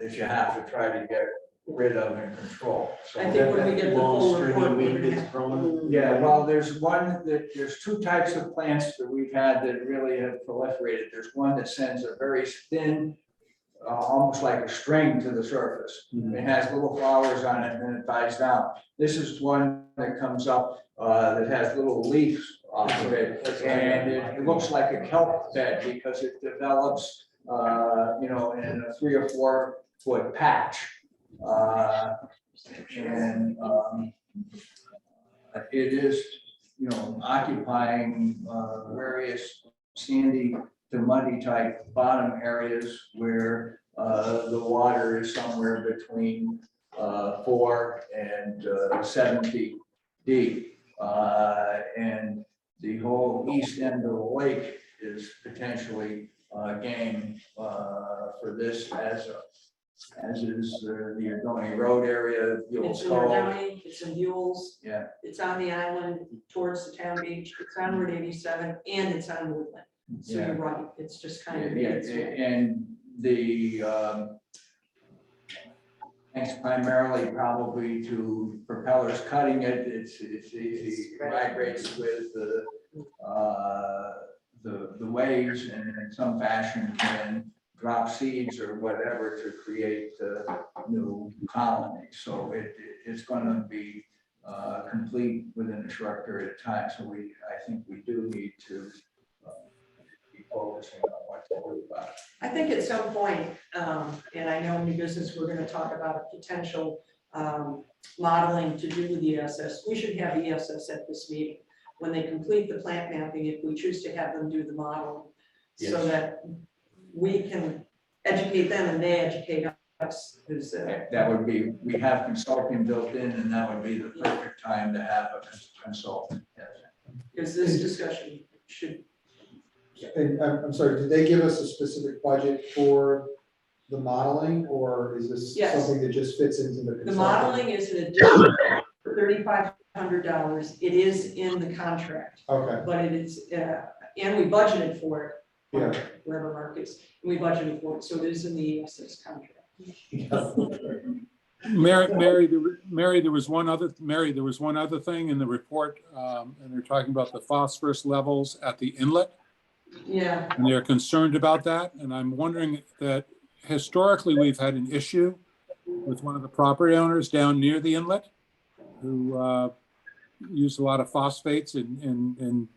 that you have to try to get rid of and control? So I think when we get the full report. yeah, well, there's two types of plants that we've had that really have proliferated. There's one that sends a very thin, almost like a string to the surface. It has little flowers on it and then it dies down. This is one that comes up that has little leaves off of it, and it looks like a kelp bed because it develops, in a 3 or 4 foot patch. It is, occupying various sandy to muddy type bottom areas where the water is somewhere between 4 and 7 feet deep. And the whole east end of the lake is potentially game for this as is the Adoni Road area, It's Buell's in Cove. County, it's in Buell's, Yeah, it's on the island towards the town beach, it's on Route 87, and it's on Woodland. So Yeah. you're right, it's just kind of. yeah, and the thanks primarily probably to propellers cutting it, it migrates with the waves and in some fashion can drop seeds or whatever to create new colonies. So it's going to be complete within a short period of time. So I think we do need to be focusing on what to do about it. I think at some point, and I know in new business, we're gonna talk about a potential modeling to do with ESS. We should have ESS at this meeting. When they complete the plant mapping, if we choose to have them do the modeling, so Yes. that we can educate them and they educate us. That would be, we have consulting built in, and that would be the perfect time to have a consultant. Yes. Because this discussion should. And I'm sorry, did they give us a specific budget for the modeling, or is this Yes. something that just fits into the? The modeling is an additional $3,500. It is in the contract, Okay, but it is, and we budgeted for it. yeah. Wherever Mark is, we budgeted for it, so it is in the ESS contract. Mary, there was one other thing in the report, and they're talking about the phosphorus levels at the inlet. Yeah, And they're concerned about that, and I'm wondering that historically, we've had an issue with one of the property owners down near the inlet who used a lot of phosphates in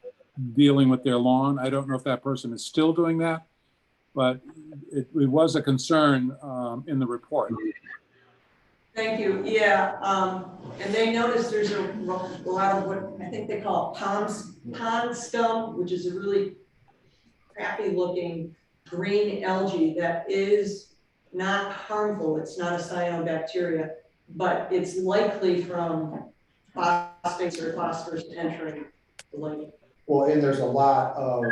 dealing with their lawn. I don't know if that person is still doing that, but it was a concern in the report. thank you, yeah, and they noticed there's a lot of what I think they call pond scum, which is a really crappy looking green algae that is not harmful, it's not a cyanobacteria, but it's likely from phosphates or phosphorus entering the lake. Well, and there's a lot of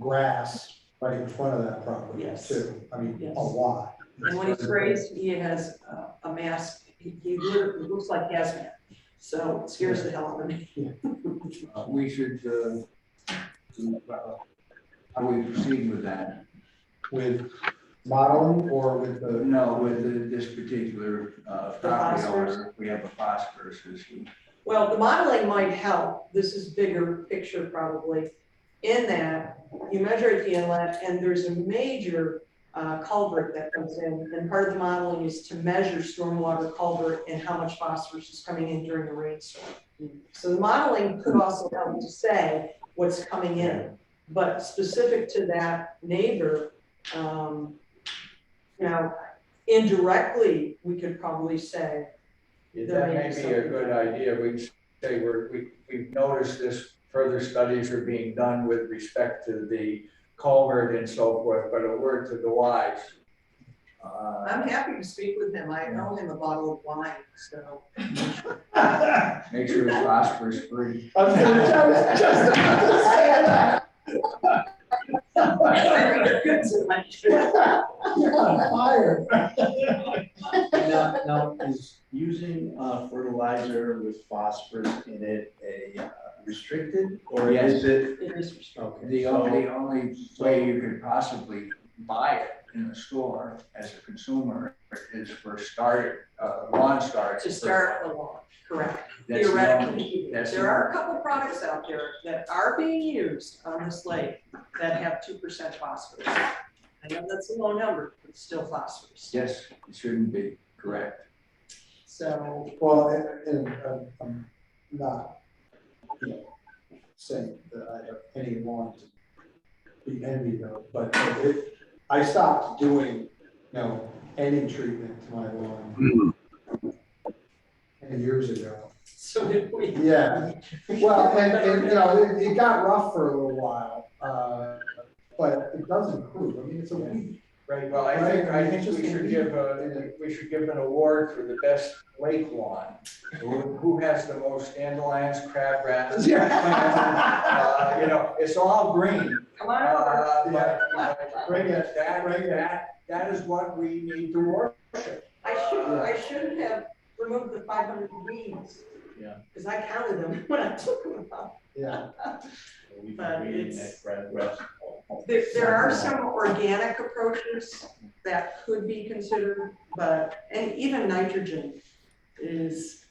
grass right in front of that property Yes. too. I mean, Yes. a lot. And when he sprays, he has a mask, he literally looks like hazmat, so it scares the hell out of me. We should, how do we proceed with that? With modeling or with the? No, with this particular property phosphorus? owner, we have a phosphorus issue. Well, the modeling might help, this is bigger picture probably, in that you measure at the inlet and there's a major culvert that comes in, and part of the modeling is to measure stormwater culvert and how much phosphorus is coming in during the rainstorm. So the modeling could also help to say what's coming in, but specific to that neighbor, now, indirectly, we could probably say. That may be a good idea. We say we've noticed this, further studies are being done with respect to the culvert and so forth, but a word to the wise. I'm happy to speak with him, I owe him a bottle of wine, so. Make sure it's phosphorus free. I was just about to say that. You're on fire. Now, is using fertilizer with phosphorus in it a restricted, or Yes. is it? It is restricted. Okay, The only way you could possibly buy it in the store as a consumer is for lawn start. To start the lawn, correct. That's the Theoretically, that's there the- are a couple products out there that are being used on this lake that have 2% phosphorus. I know that's a low number, but it's still phosphorus. Yes, it shouldn't be, correct. So, Well, and I'm not, saying that I have any lawn to be envied of, but I stopped doing, any treatment to my lawn many years ago. so did we. Yeah, well, and it got rough for a little while, but it does improve. I mean, it's a weed. Right, well, I think we should give an award for the best lake lawn. Who has the most dandelions, crabgrass? You know, it's all green. Come on over. Bring it, that is what we need to worship. I should have removed the 500 weeds. Yeah. Because I counted them when I took them out. Yeah. We've But been reading it's- that grass. There are some organic approaches that could be considered, and even nitrogen is,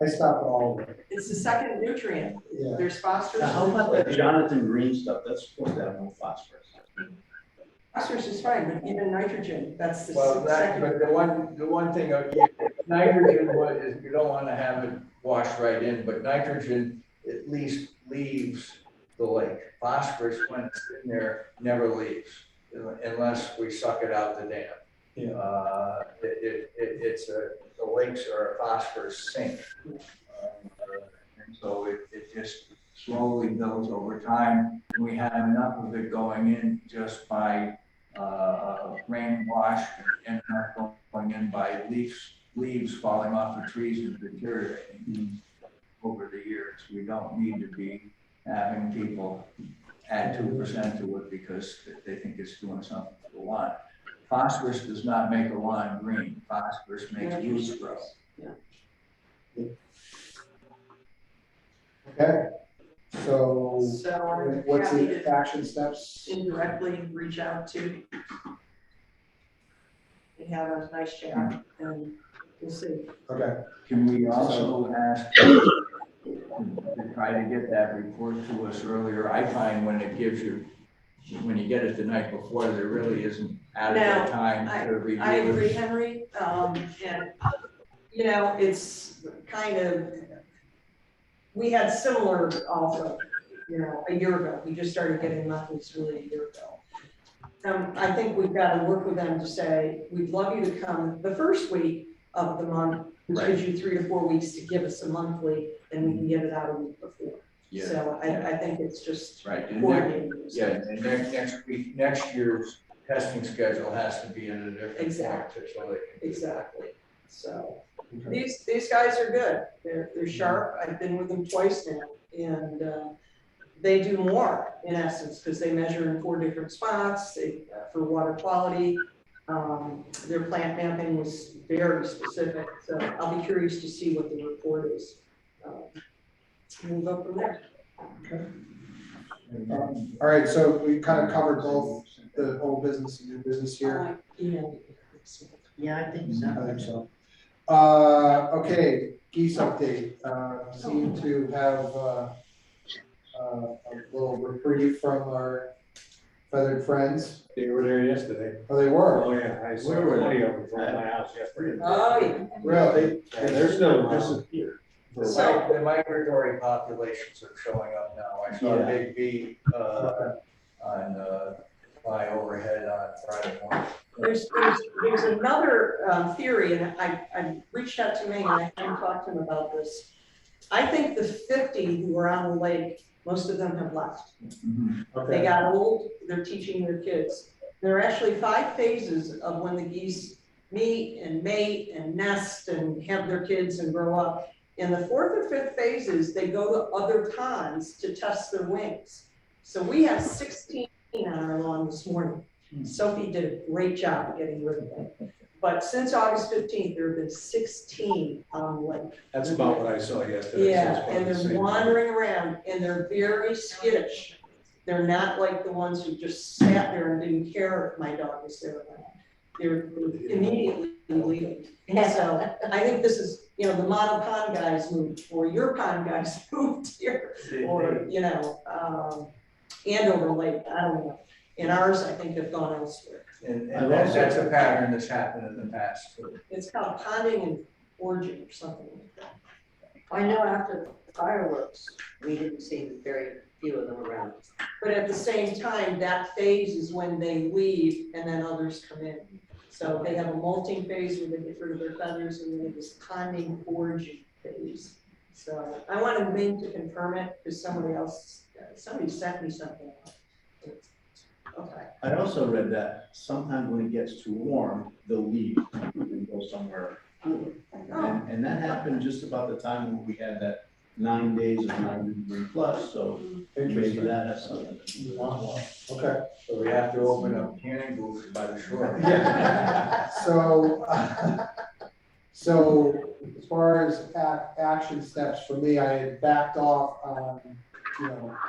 I stopped all of it. it's the second nutrient. Yeah. There's phosphorus. Now, how about that Jonathan Green stuff? That's supposed to have no phosphorus. Phosphorus is fine, but even nitrogen, that's the Well, second. but the one thing, nitrogen, is you don't want to have it washed right in, but nitrogen at least leaves the lake. Phosphorus, when it's in there, never leaves unless we suck it out the dam. Yeah. The lakes are a phosphorus sink. And so it just slowly builds over time. We have enough of it going in just by rain wash and not going in by leaves falling off the trees and deteriorating over the years. We don't need to be having people add 2% to it because they think it's doing something to the lawn. Phosphorus does not make a lawn green. Phosphorus makes roots grow. Okay, so So I'm what's happy the to action steps? indirectly reach out to and have a nice chat, and we'll see. Okay, Can we also ask to try to get that report to us earlier? I find when it gives you, when you get it the night before, there really isn't adequate time to review I agree, it. Henry, and, you know, it's kind of, we had similar also, you know, a year ago. We just started getting monthlies really a year ago. I think we've got to work with them to say, we'd love you to come the first week of the month, which gives you 3 to 4 weeks to give us a monthly, and we can get it out a week before. Yeah, So I think it's just right. And coordinating. and next week, next year's testing schedule has to be in a different. Exactly. So they can- Exactly. So these guys are good. They're sharp. I've been with them twice now, and they do more in essence because they measure in 4 different spots for water quality. Their plant mapping was very specific, so I'll be curious to see what the report is. Move up from there. okay. All right, so we kind of covered both the old business and new business here. Yeah, I think I think so. Okay, geese update. Seem to have a little reprieve from our feathered friends. They were there yesterday. Oh, they were? Oh, yeah, I saw 20 of them from my house yesterday. Oh, yeah. Really? And they're still disappeared. So the migratory populations are showing up now. I saw a big bee on fly overhead on Friday morning. There's another theory, and I reached out to Megan, I haven't talked to him about this. I think the 50 who were on the lake, most of them have left. They Okay. got old, they're teaching their kids. There are actually 5 phases of when the geese meet and mate and nest and have their kids and grow up. In the 4th or 5th phases, they go to other ponds to test their wings. So we have 16 on our lawn this morning. Sophie did a great job getting rid of them. But since August 15th, there have been 16 on the lake. That's about what I saw yesterday. Yeah, and they're wandering around and they're very skittish. They're not like the ones who just sat there and didn't care if my dog was there or not. They're immediately leaving. So I think this is, you know, the model pond guys moved, or your pond guys moved here, or, you know, Andover Lake, I don't know. And ours, I think, have gone elsewhere. And that's a pattern that's happened in the past too. It's called ponding and origin or something like that. I know after the fireworks, we didn't see very few of them around. But at the same time, that phase is when they leave and then others come in. So they have a molting phase where they get rid of their feathers, and then they have this ponding origin phase. So I wanted Ming to confirm it because somebody sent me something. Okay. I also read that sometimes when it gets too warm, they'll leave and go somewhere cooler. And that happened just about the time when we had that 9 days of 90 plus, so maybe that has something to do with it as well. Okay. So we have to open up canning booths by the shore. Yeah. So as far as action steps for me, I had backed off on,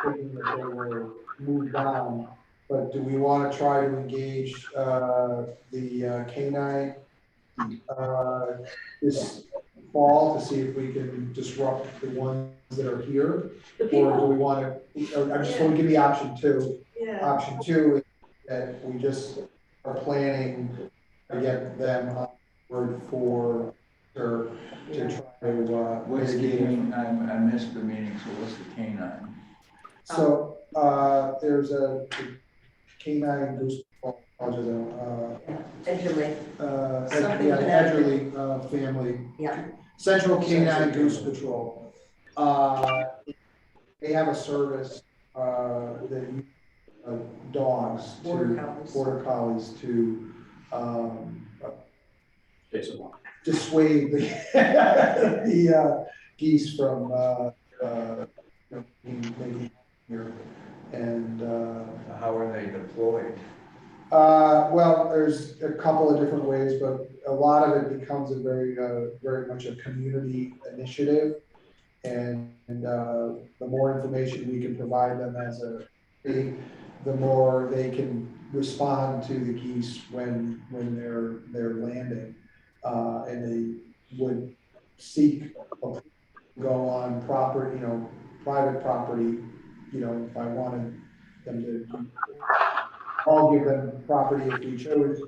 thinking that they were moved on. But do we want to try to engage the K-9 this fall to see if we can disrupt the ones that are here? Or do we want to, I just want to give you option two. Yeah. Option two is that we just are planning to get them on board for, or to try to What's the mitigate. I missed the meeting, so what's the canine? So there's a K-9 goose, Edgerly. Something yeah, to that. Edgerly family. Yeah. Central K-9 Goose Patrol. They have a service that dogs border collies to dissuade the geese from maybe here. And how are they deployed? well, there's a couple of different ways, but a lot of it becomes a very much a community initiative. And the more information we can provide them as the more they can respond to the geese when they're landing. And they would seek to go on property, private property, if I wanted them to. I'll give them property if we chose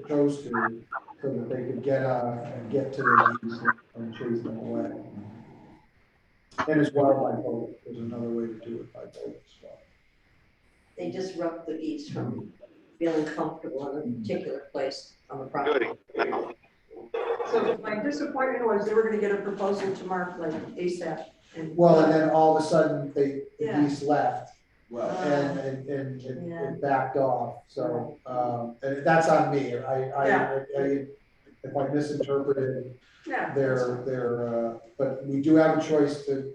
to, so that they could get to the geese and chase them away. And as well by boat, there's another way to do it by boat as well. They disrupt the geese from feeling comfortable in a particular place on the property. So my disappointment was they were gonna get a proposal to Mark like ASAP. Well, and then all of a sudden the Yeah. geese left Well, and it backed off. So and that's on me. If I misinterpreted Yeah. but we do have a choice to,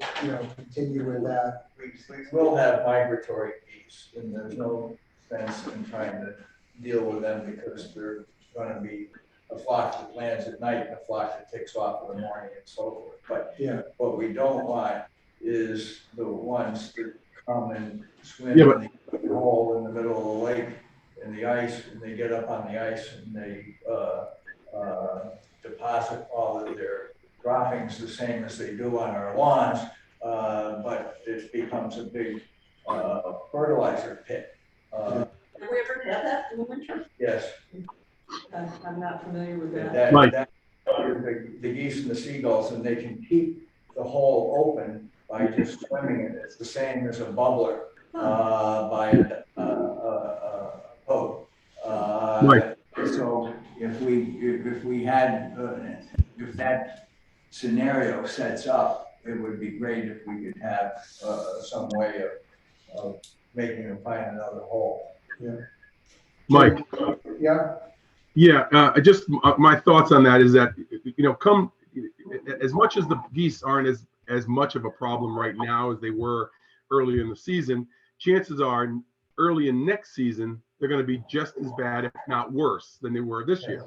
continue with that. we will have migratory geese, and there's no sense in trying to deal with them because they're gonna be a flock that lands at night and a flock that takes off in the morning and so forth. But Yeah. what we don't want is the ones that come and swim Yeah, in the hole in the middle of the lake in the ice, and they get up on the ice and they deposit all of their droppings the same as they do on our lawns, but it becomes a big fertilizer pit. Have we ever had that in the winter? Yes. I'm not familiar with that. The geese and the seagulls, and they can keep the hole open by just swimming in it. It's the same as a bubbler by a boat. Right. So if we had, if that scenario sets up, it would be great if we could have some way of making them find another hole. Yeah. Mike. Yeah. Yeah, just my thoughts on that is that, come as much as the geese aren't as much of a problem right now as they were earlier in the season, chances are early in next season, they're going to be just as bad, if not worse, than they were this year.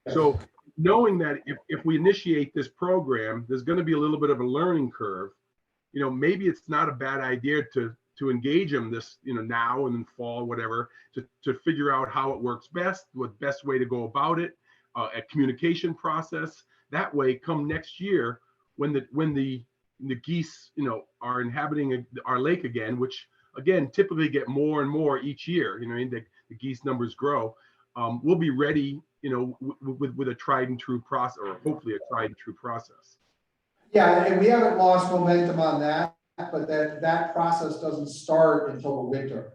So knowing that if we initiate this program, there's going to be a little bit of a learning curve, maybe it's not a bad idea to engage them this, now and in fall, whatever, to figure out how it works best, what best way to go about it, a communication process. That way, come next year, when the geese, are inhabiting our lake again, which again typically get more and more each year. The geese numbers grow. We'll be ready, with a tried and true process, or hopefully a tried and true process. Yeah, and we haven't lost momentum on that, but that process doesn't start until the winter.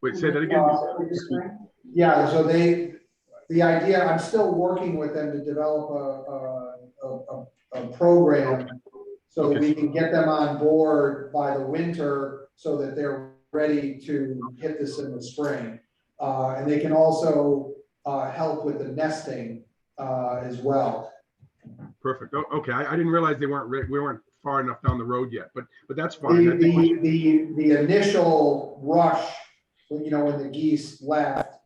Wait, say that again. Yeah, so the idea, I'm still working with them to develop a program so that we can get them on board by the winter so that they're ready to hit this in the spring. And they can also help with the nesting as well. Perfect. Oh, okay, I didn't realize we weren't far enough down the road yet, but that's fine. I think The initial rush, when the geese left,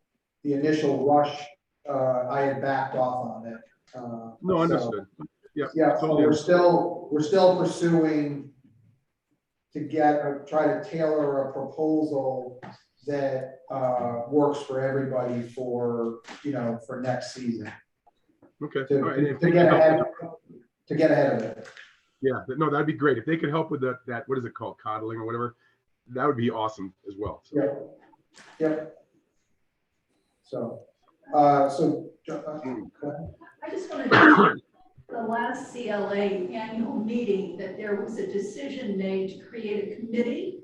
the initial rush, I had backed off on it. No, so, understood. Yeah. Yeah, but totally we're still pursuing to get, or try to tailor a proposal that works for everybody for next season. Okay. To, All right, and if to they get can ahead, help, to get ahead of it. yeah, no, that'd be great. If they could help with that, what is it called, coddling or whatever, that would be awesome as well. So. Yep. So, go ahead. I just wanted to, the last CLA annual meeting, that there was a decision made to create a committee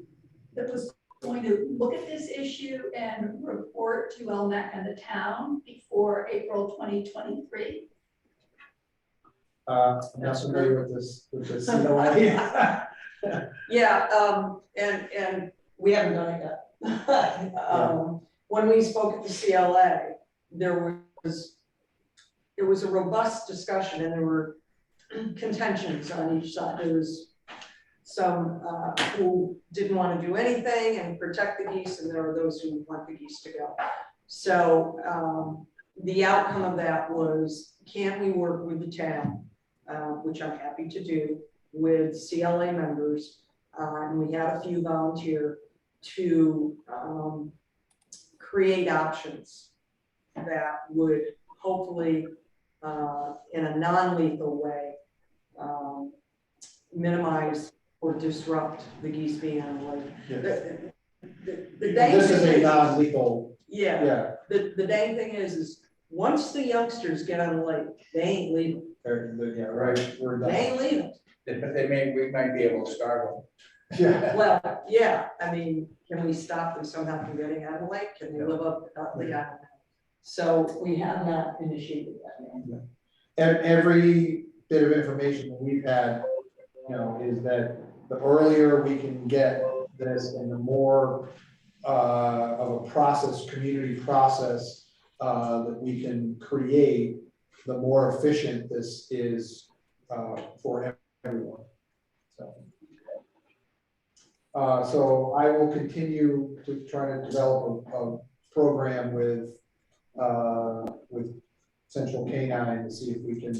that was going to look at this issue and report to LMAC and the town before April 2023. I'm not familiar with this CLA. Yeah, and we haven't done it yet. When we spoke at the CLA, it was a robust discussion and there were contentions on each side. There was some who didn't want to do anything and protect the geese, and there were those who want the geese to go. So the outcome of that was, can we work with the town, which I'm happy to do, with CLA members, and we had a few volunteer to create options that would hopefully, in a non-lethal way, minimize or disrupt the geese being on the lake. Yes. The dang This is thing a non-lethal. Yeah. The dang thing is once the youngsters get on the lake, they ain't leaving. Yeah, right. We're done. They ain't leaving. But we might be able to start them. Yeah. Well, yeah, I mean, can we stop them somehow from getting out of the lake? Can they live up the island? So we have not initiated that yet. And every bit of information that we've had, is that the earlier we can get this and the more of a process, community process that we can create, the more efficient this is for everyone. So I will continue to try to develop a program with Central Canine to see if we can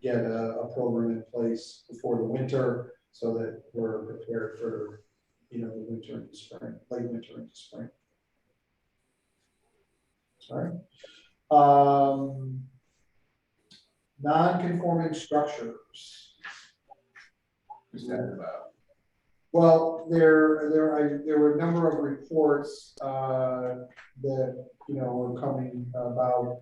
get a program in place before the winter so that we're prepared for, the winter into spring, late winter into spring. Sorry. Non-conforming structures. What's that about? Well, there were a number of reports that were coming about.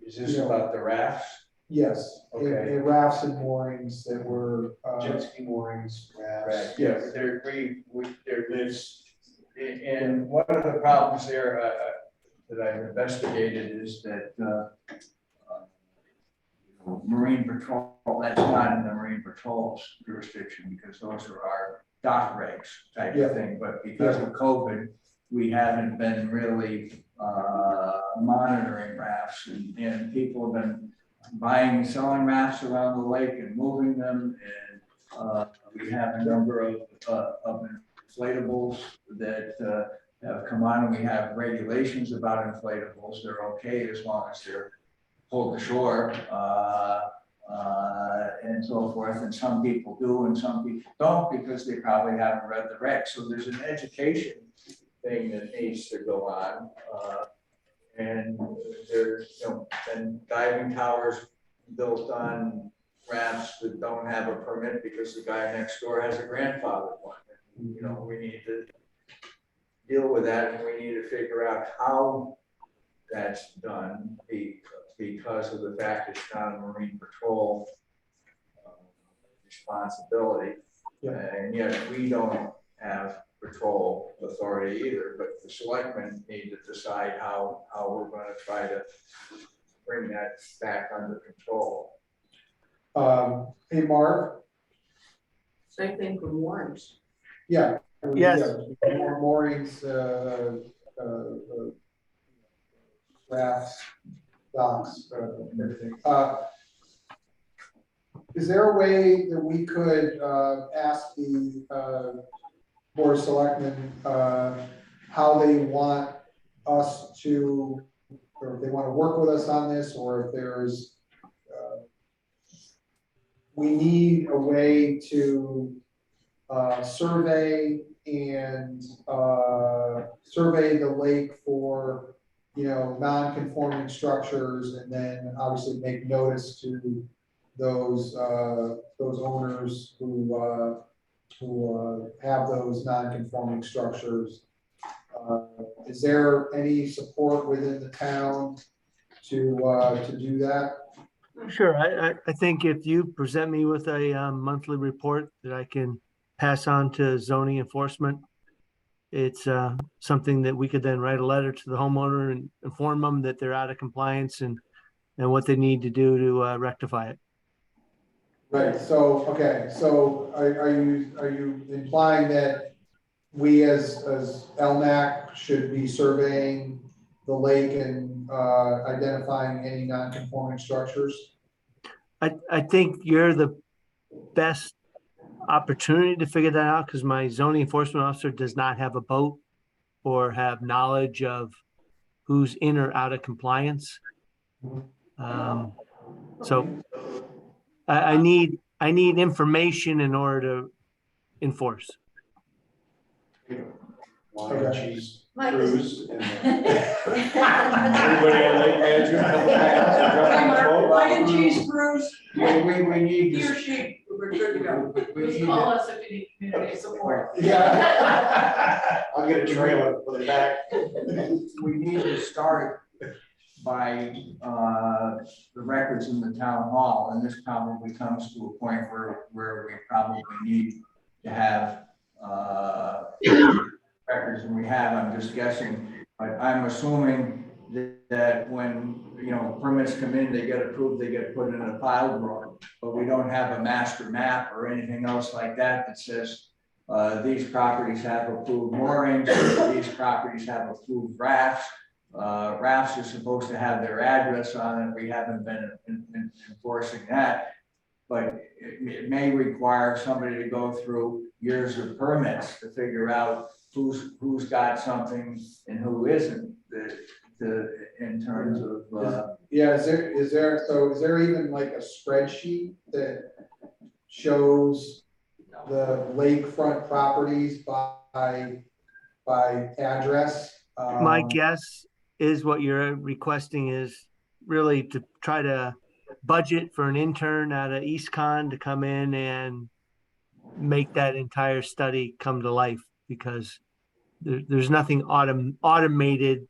Is this about the rafts? Yes, Okay. and rafts and moorings that were Jet ski moorings, rafts. yes, there's, and one of the problems there that I've investigated is that Marine Patrol, that's not in the Marine Patrol's jurisdiction because those are our dock regs type of thing, but because of COVID, we haven't been really monitoring rafts, and people have been buying and selling rafts around the lake and moving them, and we have a number of inflatables that have come on, and we have regulations about inflatables. They're okay as long as they're pulled ashore and so forth, and some people do and some people don't because they probably haven't read the regs. So there's an education thing that needs to go on, and there's been diving towers built on rafts that don't have a permit because the guy next door has a grandfather one. We need to deal with that, and we need to figure out how that's done because of the fact it's not a Marine Patrol responsibility. And yet we don't have patrol authority either, but the selectmen need to decide how we're going to try to bring that back under control. Hey, Mark. Same thing for moorings. Yeah, Yes. Moorings, rafts, docks, everything. Is there a way that we could ask the Board of Selectmen how they want us to, or if they want to work with us on this, or if there's, we need a way to survey and survey the lake for, non-conforming structures, and then obviously make notice to those owners who have those non-conforming structures. Is there any support within the town to do that? Sure. I think if you present me with a monthly report that I can pass on to zoning enforcement, it's something that we could then write a letter to the homeowner and inform them that they're out of compliance and what they need to do to rectify it. Right, so, okay, so are you implying that we as LMAC should be surveying the lake and identifying any non-conforming structures? I think you're the best opportunity to figure that out because my zoning enforcement officer does not have a boat or have knowledge of who's in or out of compliance. So I need information in order to enforce. Wine and cheese Mike, cruise. Everybody on lake management. Wine and cheese cruise, We need he or to. she, we're good to go. We Just need call to- us if you need community support. Yeah. I'll get a trailer for the back. We need to start by the records in the town hall, and this probably comes to a point where we probably need to have records, and we have, I'm just guessing, but I'm assuming that when, permits come in, they get approved, they get put in a file drawer, but we don't have a master map or anything else like that that says these properties have approved moorings, these properties have approved rafts. Rafts are supposed to have their address on it. We haven't been enforcing that, but it may require somebody to go through years of permits to figure out who's got something and who isn't. In terms of Yeah, is there even like a spreadsheet that shows the lakefront properties by address? My guess is what you're requesting is really to try to budget for an intern out of EastCon to come in and make that entire study come to life, because there's nothing automated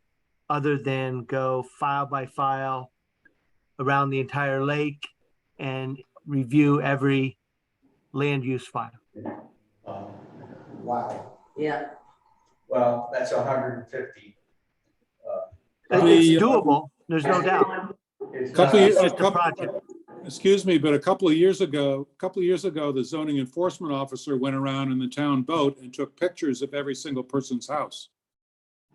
other than go file by file around the entire lake and review every land use file. Wow. Yeah. well, that's 150. It's doable. There's no doubt. It's Couple not- years- It's just a project. Excuse me, but a couple of years ago, the zoning enforcement officer went around in the town boat and took pictures of every single person's house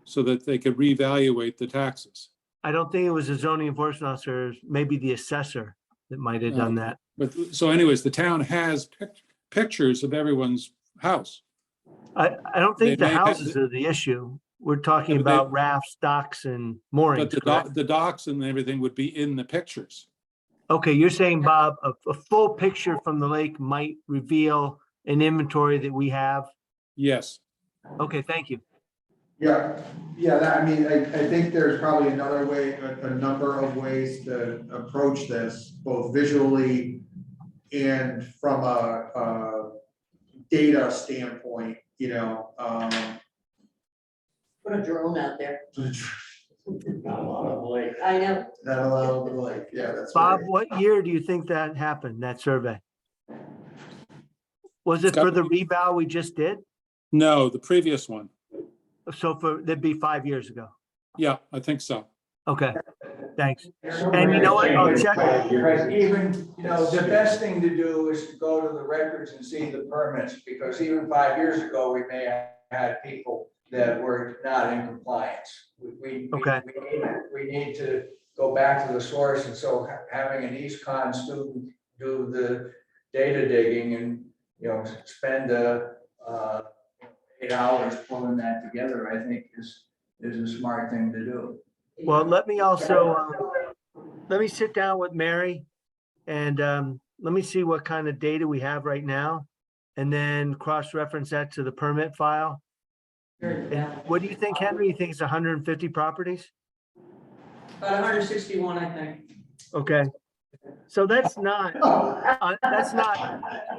so that they could reevaluate the taxes. I don't think it was a zoning enforcement officer, maybe the assessor that might have done that. But so anyways, the town has pictures of everyone's house. I don't think They the may have- houses are the issue. We're talking Yeah, but they- about rafts, docks and moorings. But correct? the docks and everything would be in the pictures. Okay, you're saying, Bob, a full picture from the lake might reveal an inventory that we have? Yes. Okay, thank you. Yeah, I think there's probably another way, a number of ways to approach this, both visually and from a data standpoint, Put a drone out there. Not a lot of lake. I know. Not allowed, but like, yeah, that's. Bob, right. what year do you think that happened, that survey? Was it for the revow we just did? No, the previous one. So that'd be 5 years ago. Yeah, I think so. Okay. Thanks. And you know what? I'll check. Right, even, the best thing to do is to go to the records and see the permits, because even 5 years ago, we may have had people that were not in compliance. Okay. We need to go back to the source, and so having an East Con student do the data digging and, spend 8 hours pulling that together, I think is a smart thing to do. Well, let me also, let me sit down with Mary and let me see what kind of data we have right now and then cross-reference that to the permit file. And what do you think, Henry? You think it's 150 properties? About 161, I think. Okay. So that's not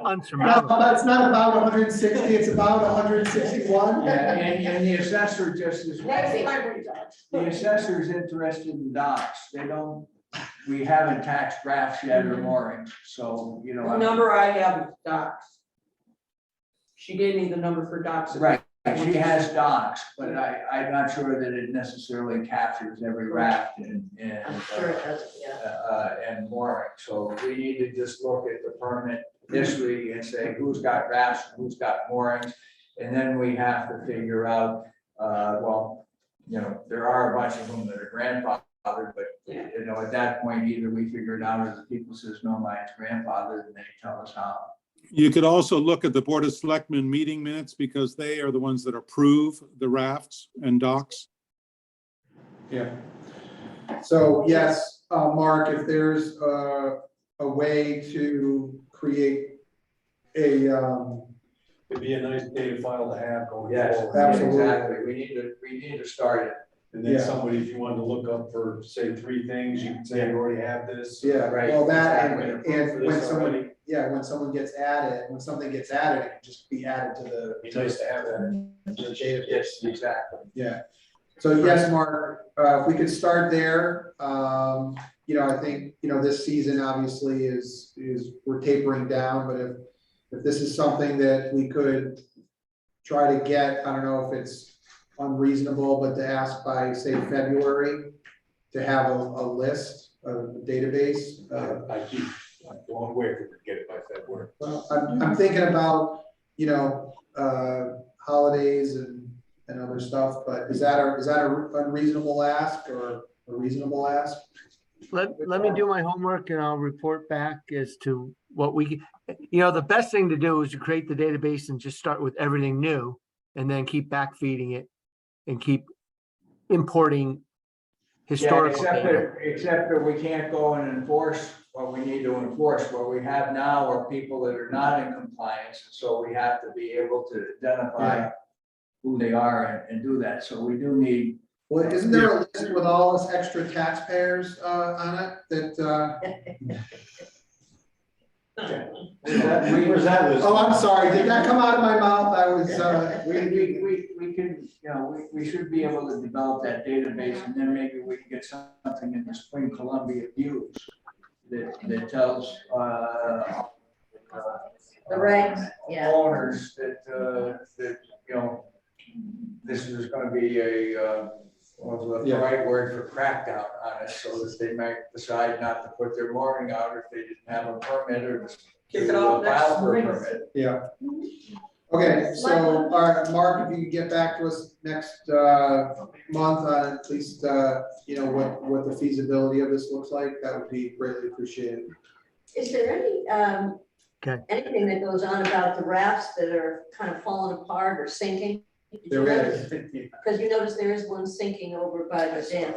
unsurmountable. No, it's not about 160, it's about 161. Yeah, and the assessor just is. That's my result. The assessor is interested in docks. We haven't taxed rafts yet or moorings, so, The number I have is docks. She gave me the number for docks. Right, she has docks, but I'm not sure that it necessarily captures every raft and I'm sure it doesn't, yeah. and mooring. So we need to just look at the permit history and say who's got rafts, who's got moorings. And then we have to figure out, there are a bunch of them that are grandfathered, but at that point, either we figure it out or the people says, no, mine's grandfathered, and they tell us how. You could also look at the Board of Selectmen meeting minutes because they are the ones that approve the rafts and docks. Yeah. So yes, Mark, if there's a way to create a, It'd be a nice data file to have going Yes, forward. absolutely. exactly. We need to start it. And then Yeah. somebody, if you wanted to look up for, say, 3 things, you can say, I already have this. yeah, Right, well, that, exactly. and when This someone, already. when something gets added, it can just be added to the. Be nice to have that. database. Yes, exactly. Yeah. So yes, Mark, if we could start there, I think, this season obviously is we're tapering down, but if this is something that we could try to get, I don't know if it's unreasonable, but to ask by, say, February, to have a list, a database. I'd be blown away if we could get it by February. Well, I'm thinking about, holidays and other stuff, but is that a unreasonable ask or a reasonable ask? Let me do my homework and I'll report back as to what we, the best thing to do is to create the database and just start with everything new and then keep backfeeding it and keep importing historical data. Except that we can't go and enforce what we need to enforce. What we have now are people that are not in compliance. And so we have to be able to identify who they are and do that. So we do need. Well, isn't there a list with all this extra taxpayers on it that? Where's that list? Oh, I'm sorry. Did that come out of my mouth? I was. We can, we should be able to develop that database, and then maybe we can get something in the Spring Columbia Views that tells The regs, yeah. owners that this is going to be the right word for crackdown on us, so that they might decide not to put their mooring out if they didn't have a permit or to Kick it off file for a next permit. Yeah. Okay, so, all right, Mark, if you could get back to us next month on at least, what the feasibility of this looks like, that would be greatly appreciated. Is there any, anything that goes on about the rafts that are kind of falling apart or sinking? There is. Because you notice there is one sinking over by the dam.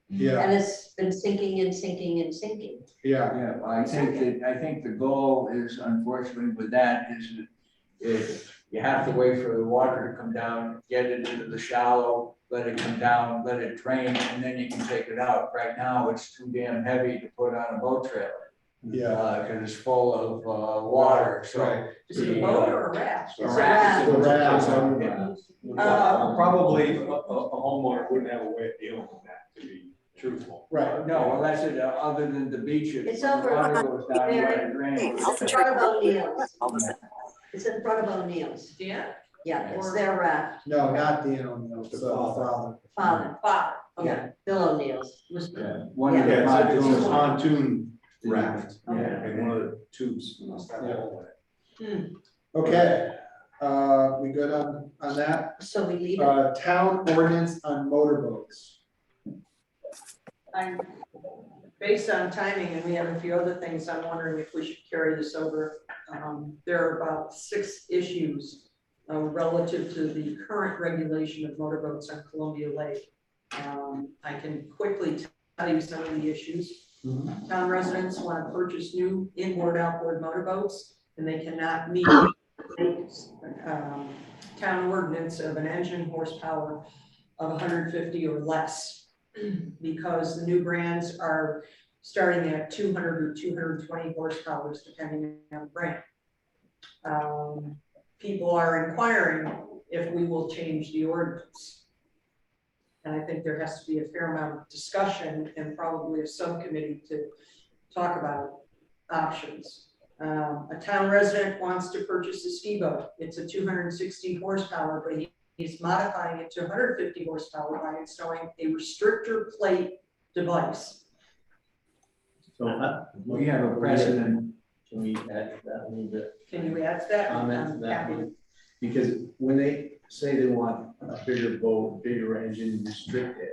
Yeah, And it's been sinking and sinking and sinking. yeah, Yeah, I think the goal is, unfortunately with that, is you have to wait for the water to come down, get it into the shallow, let it come down, let it drain, and then you can take it out. Right now, it's too damn heavy to put on a boat trailer. yeah. Because it's full of water, so. Right. Is it a boat or a raft? It's a raft. The raft. Probably a homeowner wouldn't have a way of dealing with that, to be truthful. Right. No, well, that's it, other than the beaches. It's when the over water on goes down, you let it drain. It's in front of O'Neill's. It's in front of O'Neill's. Yeah. Yeah, it's their raft. No, not Dan O'Neill, it's father. Father, Okay. yeah, Bill O'Neill's. Was- Yeah. One of the Yeah, it's a pontoons. pontoon raft, Okay. and one of the tubes must have a hole in it. Okay, we good on that? So we leave it. Town ordinance on motorboats. I'm, based on timing, and we have a few other things, I'm wondering if we should carry this over. There are about 6 issues relative to the current regulation of motorboats on Columbia Lake. I can quickly tell you some of the issues. Town residents want to purchase new inboard outboard motorboats, and they cannot meet town ordinance of an engine horsepower of 150 or less, because the new brands are starting at 200 or 220 horsepower, depending on the brand. People are inquiring if we will change the ordinance. And I think there has to be a fair amount of discussion and probably a subcommittee to talk about options. A town resident wants to purchase a ski boat. It's a 260 horsepower, but he's modifying it to 150 horsepower by installing a restrictor plate device. So We have a precedent. Can we add to that a little bit? Can you add to that? Comment to I'm that happy to. one? Because when they say they want a bigger boat, bigger engine, restricted,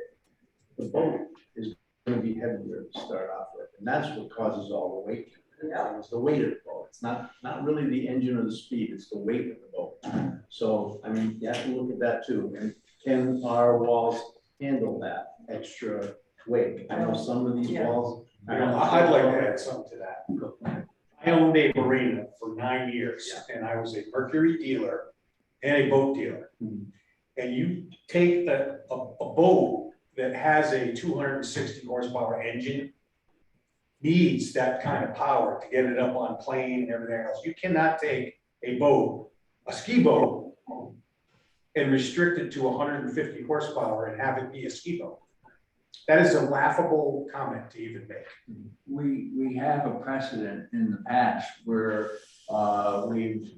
the boat is going to be heavier to start off with, and that's what causes all the weight. Yeah. It's the weight of the boat. It's not really the engine or the speed, it's the weight of the boat. So, I mean, you have to look at that too. And can our walls handle that extra weight? I know some of these Yeah. walls. I'd like to add something to that. I owned a marina for 9 years, and I was a Mercury dealer and a boat dealer. And you take a boat that has a 260 horsepower engine, needs that kind of power to get it up on plane and everything else. You cannot take a boat, a ski boat, and restrict it to 150 horsepower and have it be a ski boat. That is a laughable comment to even make. We have a precedent in the past where we've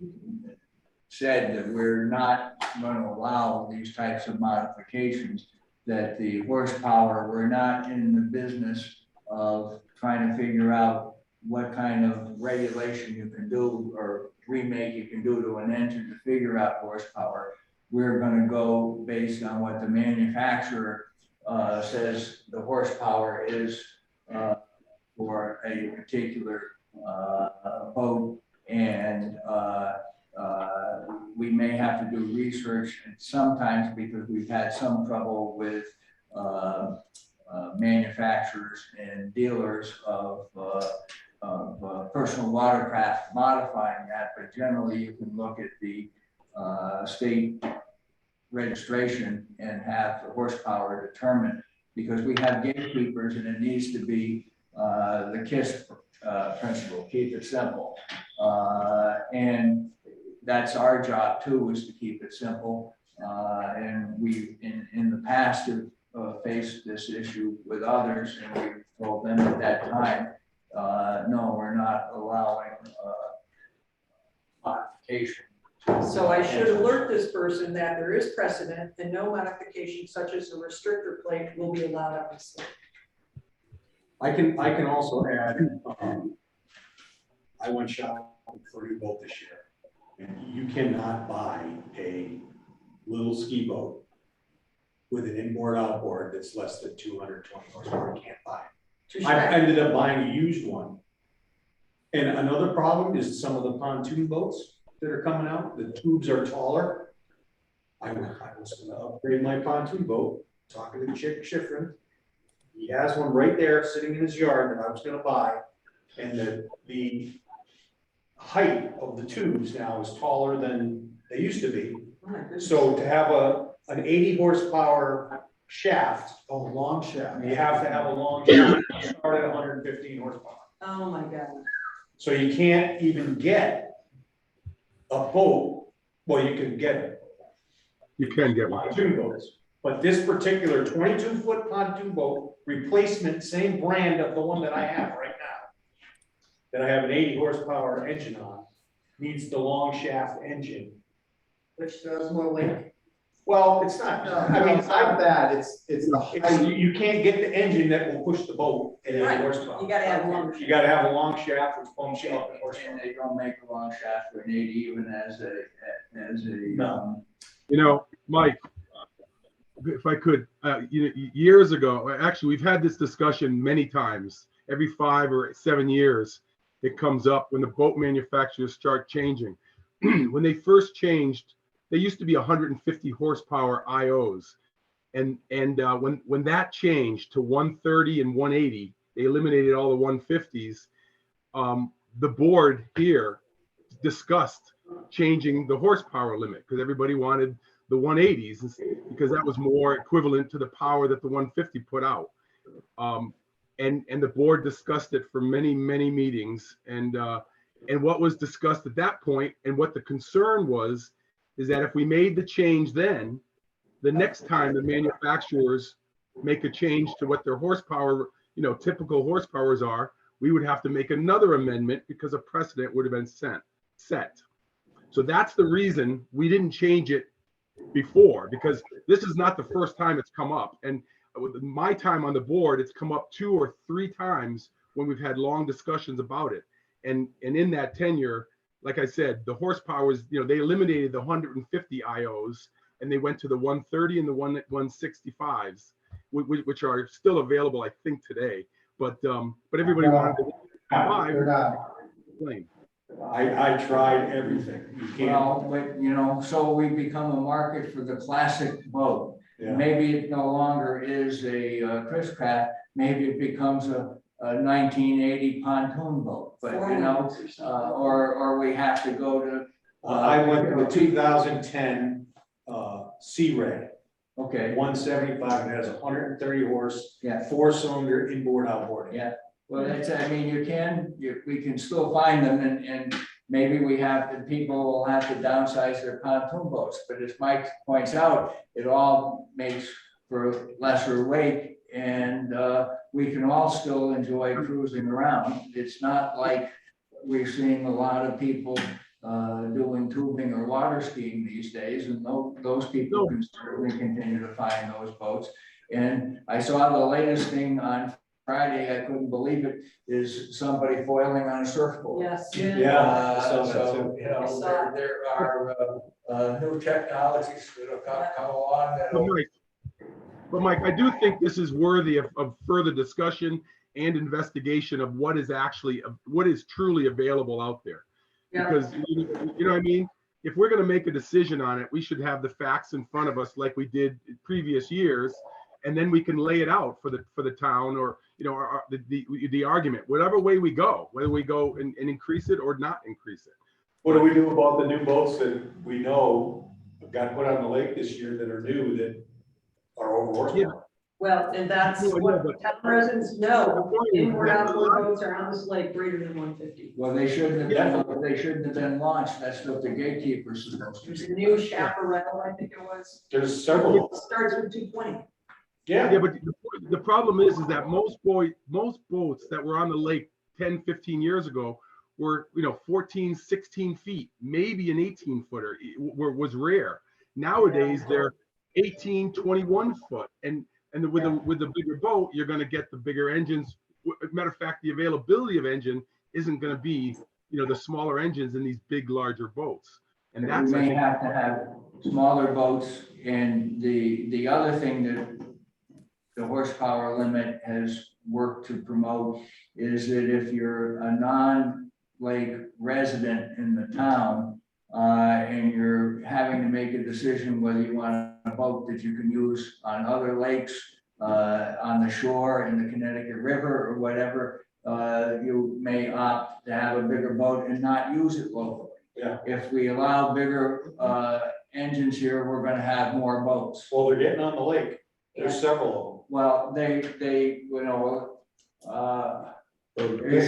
said that we're not going to allow these types of modifications, that the horsepower, we're not in the business of trying to figure out what kind of regulation you can do or remake you can do to an engine to figure out horsepower. We're going to go based on what the manufacturer says the horsepower is for a particular boat, and we may have to do research sometimes because we've had some trouble with manufacturers and dealers of personal watercraft modifying that, but generally you can look at the state registration and have the horsepower determined, because we have gatekeepers and it needs to be the KISS principle, keep it simple. And that's our job too, is to keep it simple. And we, in the past, have faced this issue with others, and we told them at that time, no, we're not allowing modification. So I should alert this person that there is precedent and no modification such as a restrictor plate will be allowed on this lake. I can also add, I went shopping for a new boat this year, and you cannot buy a little ski boat with an inboard outboard that's less than 220 horsepower. You can't buy it. I ended up buying a used one. And another problem is some of the pontoon boats that are coming out, the tubes are taller. I was gonna upgrade my pontoon boat, talking to Chick Schifrin. He has one right there sitting in his yard that I was gonna buy. And the height of the tubes now is taller than they used to be. So to have an 80 horsepower shaft, Oh, long shaft. you have to have a long shaft, start at 115 horsepower. Oh my God. So you can't even get a boat, well, you can get You can get one. pontoon boats, but this particular 22-foot pontoon boat replacement, same brand of the one that I have right now, that I have an 80 horsepower engine on, needs the long shaft engine Which throws more weight. Well, it's not, I mean, It's not that, it's the height. you can't get the engine that will push the boat at Right. 80 horsepower. You gotta have one. You gotta have a long shaft which pumps up the horsepower. And they don't make a long shaft for an 80 even as a. No. You know, Mike, if I could, years ago, actually, we've had this discussion many times. Every 5 or 7 years, it comes up when the boat manufacturers start changing. When they first changed, they used to be 150 horsepower IOs. And when that changed to 130 and 180, they eliminated all the 150s. The board here discussed changing the horsepower limit because everybody wanted the 180s because that was more equivalent to the power that the 150 put out. And the board discussed it for many meetings. And what was discussed at that point and what the concern was is that if we made the change then, the next time the manufacturers make a change to what their horsepower, typical horsepowers are, we would have to make another amendment because a precedent would have been set. So that's the reason we didn't change it before, because this is not the first time it's come up. And with my time on the board, it's come up 2 or 3 times when we've had long discussions about it. And in that tenure, like I said, the horsepowers, they eliminated the 150 IOs and they went to the 130 and the 165s, which are still available, I think, today. But everybody wanted to They're not. explain. I tried everything. You can't. Well, but so we become a market for the classic boat. Yeah. Maybe it no longer is a Chris Craft, maybe it becomes a 1980 pontoon boat, but or we have to go to. I went to a 2010 Sea Ray. Okay. 175, it has 130 horse, Yeah. 4-cylinder inboard outboard. Yeah. Well, we can still find them and maybe people will have to downsize their pontoon boats, but as Mike points out, it all makes for lesser weight and we can all still enjoy cruising around. It's not like we're seeing a lot of people doing tubing or water skiing these days, and those people can certainly continue to find those boats. And I saw the latest thing on Friday, I couldn't believe it, is somebody foiling on a surfboard. Yes. Yeah. So there are new technologies that have come along that. But Mike, I do think this is worthy of further discussion and investigation of what is truly available out there. Yeah. Because you know what I mean? If we're going to make a decision on it, we should have the facts in front of us like we did in previous years, and then we can lay it out for the town or the argument, whatever way we go, whether we go and increase it or not increase it. What do we do about the new boats that we know got put on the lake this year that are new that are over horsepower? Yeah. Well, and that's what town residents know, inboard outboard boats are on this lake greater than 150. Well, they shouldn't have been launched. That's what the gatekeeper's supposed to There's do. a new chaparral, I think it was, There's several. it starts with 220. Yeah. But the problem is that most boats that were on the lake 10, 15 years ago were, 14, 16 feet, maybe an 18 footer was rare. Nowadays, they're 18, 21 foot. And with the bigger boat, you're going to get the bigger engines. Matter of fact, the availability of engine isn't going to be, the smaller engines in these big, larger boats. And that's, we may have to have smaller boats. And the other thing that the horsepower limit has worked to promote is that if you're a non-lake resident in the town and you're having to make a decision whether you want a boat that you can use on other lakes, on the shore in the Connecticut River or whatever, you may opt to have a bigger boat and not use it locally. Yeah. If we allow bigger engines here, we're going to have more boats. Well, they're getting on the lake. There's several of them. Well, This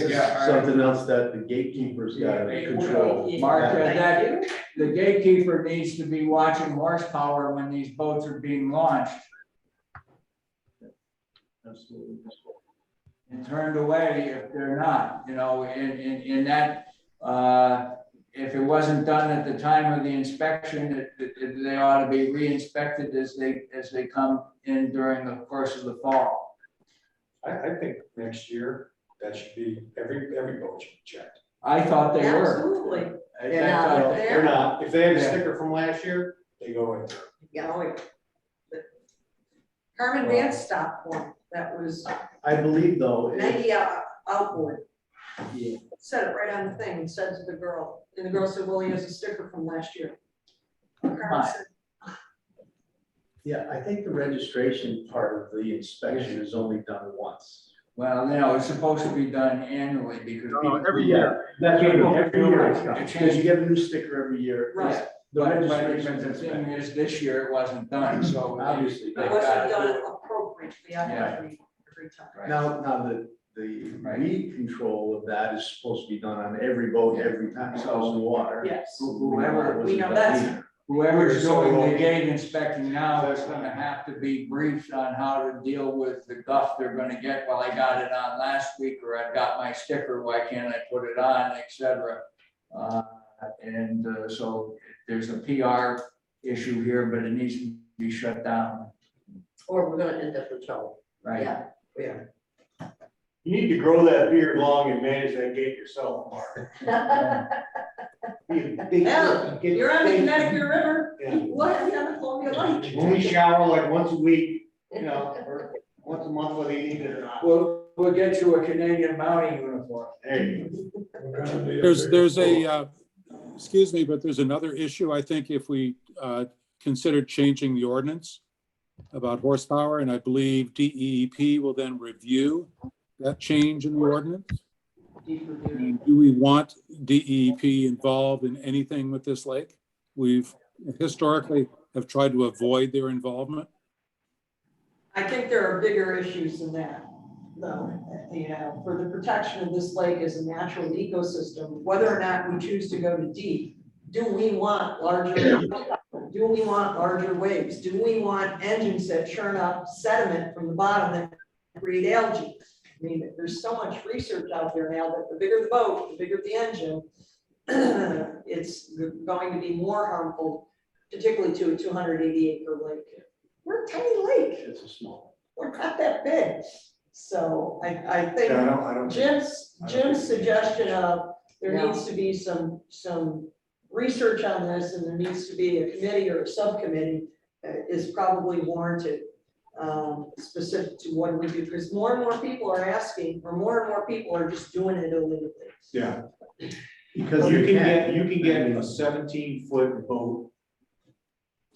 is something else that the gatekeepers got to control. Mark, the gatekeeper needs to be watching horsepower when these boats are being launched Absolutely. and turned away if they're not, in that if it wasn't done at the time of the inspection, they ought to be re-inspected as they come in during the course of the fall. I think next year, that should be, every boat should be checked. I thought they were. Absolutely. I Yeah. thought- They're not, if they had a Yeah. sticker from last year, they go in there. Yeah, oh, yeah. Carmen Vance stopped one, that was I believe though, 90 outboard. Yeah. Said it right on the thing, and said to the girl, and the girl said, well, he has a sticker from last year. Carmen said, yeah, I think the registration part of the inspection is only done once. Well, no, it's supposed to be done annually because. people- Every year. That's right, People every do year it. it's done, because you get a new sticker every year. Right. The But registration the is thing back. is, this year it wasn't done, so. Obviously. they it wasn't gotta done do it. appropriately, Yeah. every time. Right. Now the weed control of that is supposed to be done on every boat, every time it goes in the water. Yes. Whoever, We know that's- whoever's doing the gate inspecting now is gonna have to be briefed on how to deal with the guff they're gonna get. Well, I got it on last week, or I've got my sticker, why can't I put it on, et cetera. So there's a PR issue here, but it needs to be shut down, Or we're gonna end up in trouble. right? Yeah. Yeah. You need to grow that beard long and manage that gate yourself, Mark. Yeah, you're on the Connecticut River, Yeah. what have you done at Columbia Lake? When we shower like once a week, or once a month, whether you need it or not. We'll get you a Canadian mounting uniform. There you go. There's a, excuse me, but there's another issue, I think, if we considered changing the ordinance about horsepower, and I believe DEEP will then review that change in the ordinance. And do we want DEP involved in anything with this lake? We've historically have tried to avoid their involvement. I think there are bigger issues than that, though, for the protection of this lake as a natural ecosystem, whether or not we choose to go to deep. Do we want larger waves? Do we want engines that churn up sediment from the bottom that create algae? I mean, there's so much research out there now that the bigger the boat, the bigger the engine, it's going to be more harmful, particularly to a 280 acre lake. We're a tiny lake. It's a small. We're not that big. So I think Yeah, I don't. Jim's suggestion of there needs to be some research on this, and there needs to be a committee or a subcommittee is probably warranted. Specific to what we do, because more and more people are asking, or more and more people are just doing it illegally. Yeah. Because You they can get a 17-foot boat,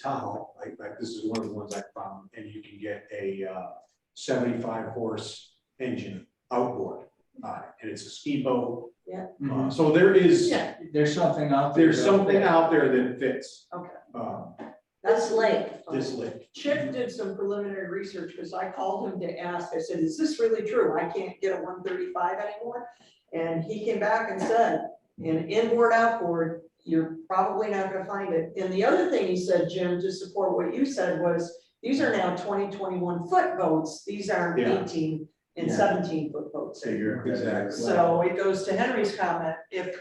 Tahoe, like this is one of the ones I found, and you can get a 75 horse engine outboard on it, and it's a ski boat. Yeah. So there is, Yeah. There's something out there. there's something out there that fits. Okay. That's lake. This lake. Chip did some preliminary research, because I called him to ask, I said, is this really true? I can't get a 135 anymore. And he came back and said, in inboard, outboard, you're probably not gonna find it. And the other thing he said, Jim, to support what you said was, these are now 20, 21 foot boats. These aren't Yeah. 18 and Yeah. 17-foot boats. Exactly. So it goes to Henry's comment, if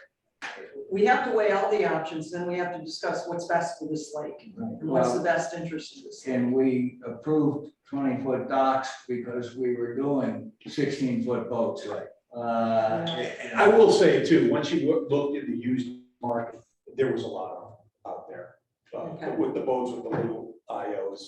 we have to weigh all the options, then we have to discuss what's best for this lake and what's the best interest of this. And we approved 20-foot docks because we were doing 16-foot boats. I will say too, once you looked at the used market, there was a lot of them out there. Okay. With the boats with the little IOs.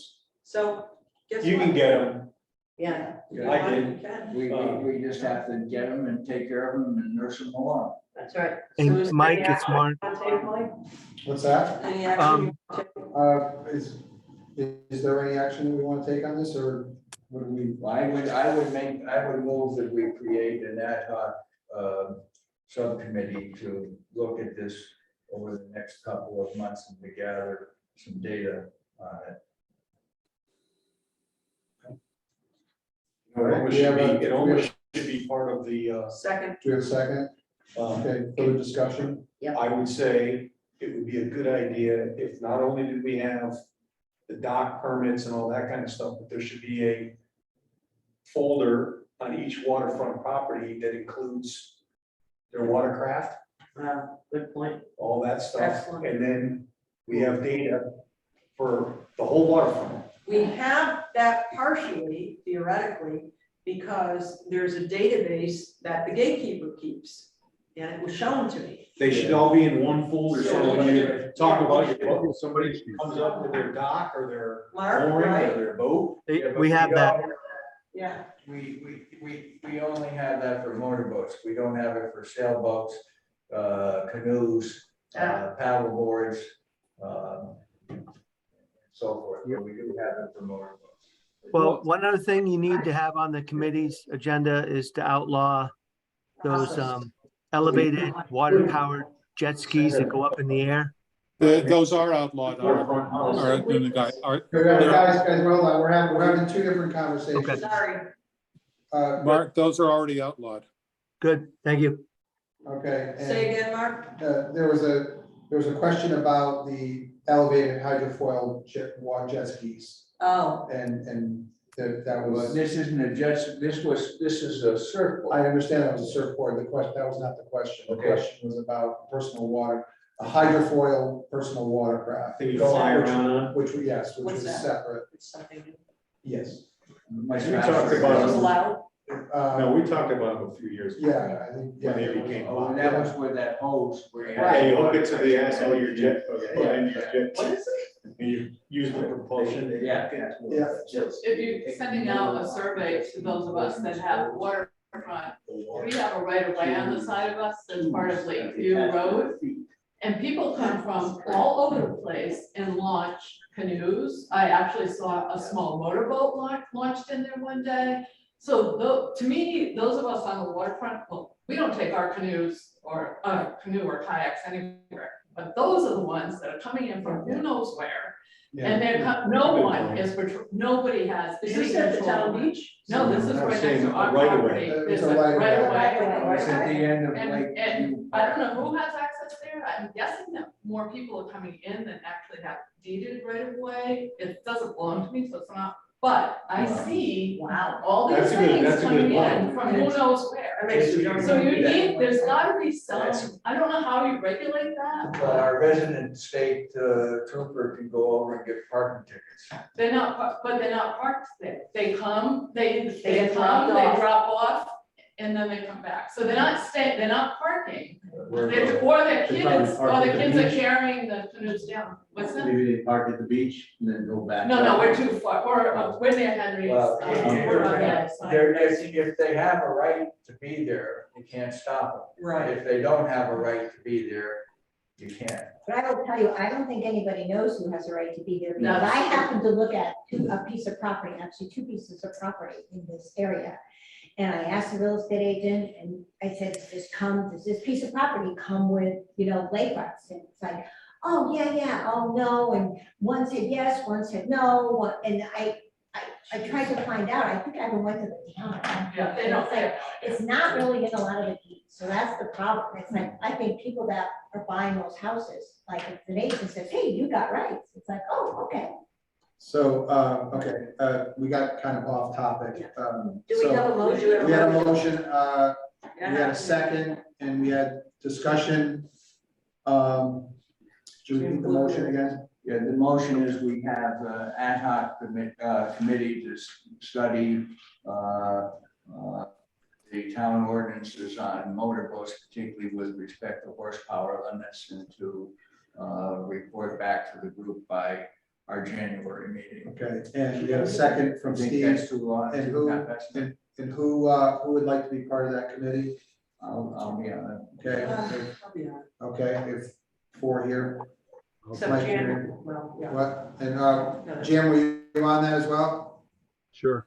So guess You what? can get them. Yeah. You I want did. it, you can. We just have to get them and take care of them and nurse them along. That's right. And So is there Mike, any it's action Mark. you wanna take, Mike? What's that? Any action? you wanna take? Is there any action that we want to take on this, or what do we? I would move that we create an ad hoc subcommittee to look at this over the next couple of months and to gather some data on it. It almost should be part of the, Second, Do we have a second? Okay, further discussion? I would say it would be a good idea if not only did we have the dock permits and all that kind of stuff, but there should be a folder on each waterfront property that includes their watercraft Good point. all that stuff. Excellent. And then we have data for the whole waterfront. We have that partially theoretically, because there's a database that the gatekeeper keeps, and it was shown to me. They should all be in one folder, so when you talk about Yeah. it, somebody comes up with their dock or their Mark, mooring right? or their boat. Yeah, but We have that. Yeah, We only have that for motorboats. We don't have it for sailboats, canoes, paddle boards, so forth. But we do have it for motorboats. Well, one other thing you need to have on the committee's agenda is to outlaw those elevated water-powered jet skis that go up in the air. Those are outlawed. Guys, Well, we're having two different conversations. Okay. sorry. Mark, those are already outlawed. Good, thank you. Okay. and, Say again, Mark? There was a question about the elevated hydrofoil jet skis, Oh, and that Well, was, this isn't a jet, this is a surfboard. I understand that was a surfboard, that was not the question. The Okay. question was about a hydrofoil personal watercraft. That you fly around on. Which, yes, which What's was that? separate, it's something new. yes. My We master- talked about It was it. allowed? No, we talked about it a few years ago. Yeah, I think, yeah. When they became. Oh, and that was with that hose where you. Yeah, you hook it to the axle of your jet, and your jet, What is it? and you use the propulsion. Yeah. Yeah. If you're sending out a survey to those of us that have waterfront, we have a right of way on the side of us that's part of Lakeview Road. And people come from all over the place and launch canoes. I actually saw a small motorboat launched in there one day. So to me, those of us on the waterfront, well, we don't take our canoes or canoe or kayaks anywhere. But those are the ones that are coming in from who knows where. And nobody has. Is any this at the control. town beach? No, this is I'm right next saying to our right away. property. It's There's a a right of right way. of way. It's at the end of Lake. And I don't know who has access there. I'm guessing that more people are coming in than actually have deeded right of way. It doesn't belong to me, so it's not, but I see all these That's a good- things that's a good coming in point. from who knows where. That makes you. So you need, there's gotta be some, That's- I don't know how you regulate that. Well, our resident state trooper can go over and get parking tickets. They're not, but they're not parked there. They come, they get come, dropped they off. drop off, and then they come back. So they're not staying, they're not parking. We're- Or their They probably kids, park or at the the kids are beach. carrying the canoes down. What's that? Maybe they park at the beach and then go back. No, we're too far, or we're near Henry's. Well, We're on the other side. if they have a right to be there, you can't stop them. Right. If they don't have a right to be there, you can't. But I will tell you, I don't think anybody knows who has a right to be there, No. because I happened to look at a piece of property, actually two pieces of property in this area. And I asked the real estate agent, and I said, does this piece of property come with, lake rights? And it's like, oh, yeah, oh, no, and one said yes, one said no, and I tried to find out, I think I even went to the town. Yeah, they don't It's like, say. it's not really in a lot of the deeds, so that's the problem. It's like, I think people that are buying those houses, like if the agent says, hey, you got rights, it's like, oh, okay. So, we got kind of off topic. Do we So have a motion? We had a motion, we had a second, and we had discussion. Do we need the motion again? Yeah, the motion is we have ad hoc committee to study the town ordinances on motorboats, particularly with respect to horsepower limits, and to report back to the group by our January meeting. Okay, and we got a second from I think Steve. that's too long. And who, That's- and who would like to be part of that committee? I'll be on Okay, I'll be on it. okay, if four here. Except Mike, Jan, well, yeah. What, and Jim, were you on that as well? Sure.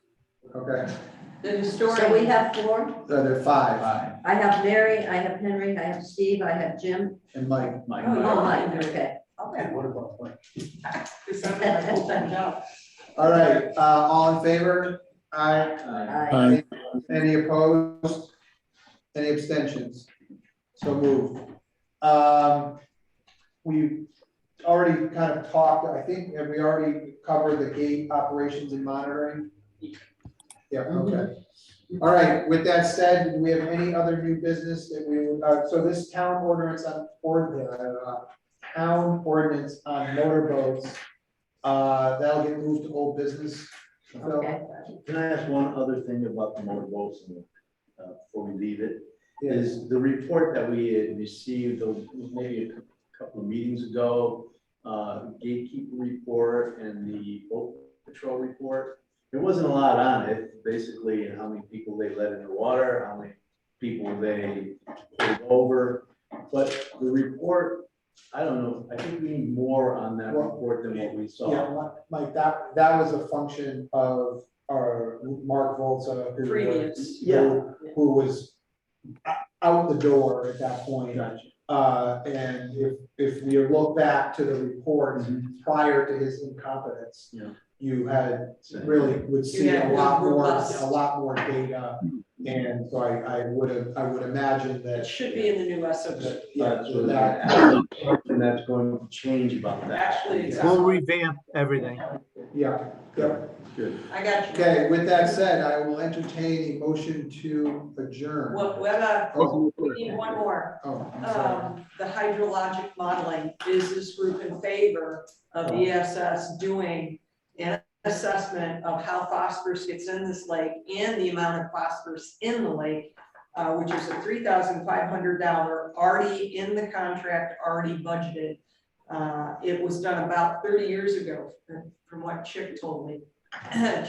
Okay, The So we historian, have four. there are five, Fine. I have Mary, I have Henry, I have Steve, I have Jim. and Mike. Oh, Mike, okay. okay. What about Mike? This is my full-time job. All right, all in favor? Aye. Aye. Any opposed? Any abstentions? So moved. We already kind of talked, I think, have we already covered the gate operations and monitoring? Yeah, okay. All right, with that said, do we have any other new business that we would, so this town ordinance on town ordinance on motorboats, that'll get moved to old business. So, Okay. Can I ask one other thing about the motorboats and, before we leave it? yeah. Is the report that we had received maybe a couple of meetings ago, gatekeeper report and the boat patrol report. There wasn't a lot on it, basically, how many people they let in the water, how many people they pulled over. But the report, I don't know, I think we need more on that report than what we saw. Yeah, Mike, that was a function of our Mark Volta, Previous. who was out the door at that point. Gotcha. And if we look back to the report prior to his incompetence, Yeah. you had really would see had a lot robust. more data. And so I would imagine It that. should be in the new SOP. Yeah, So that, something that's going to change about that. Actually, it's. We'll revamp everything. yeah, yep. Good. I got you. Okay, with that said, I will entertain a motion to adjourn. Well, we need one more. Oh, I'm sorry. The hydrologic modeling, is this group in favor of ESS doing an assessment of how phosphorus gets in this lake and the amount of phosphorus in the lake, which is a $3,500 already in the contract, already budgeted. It was done about 30 years ago, from what Chick told me.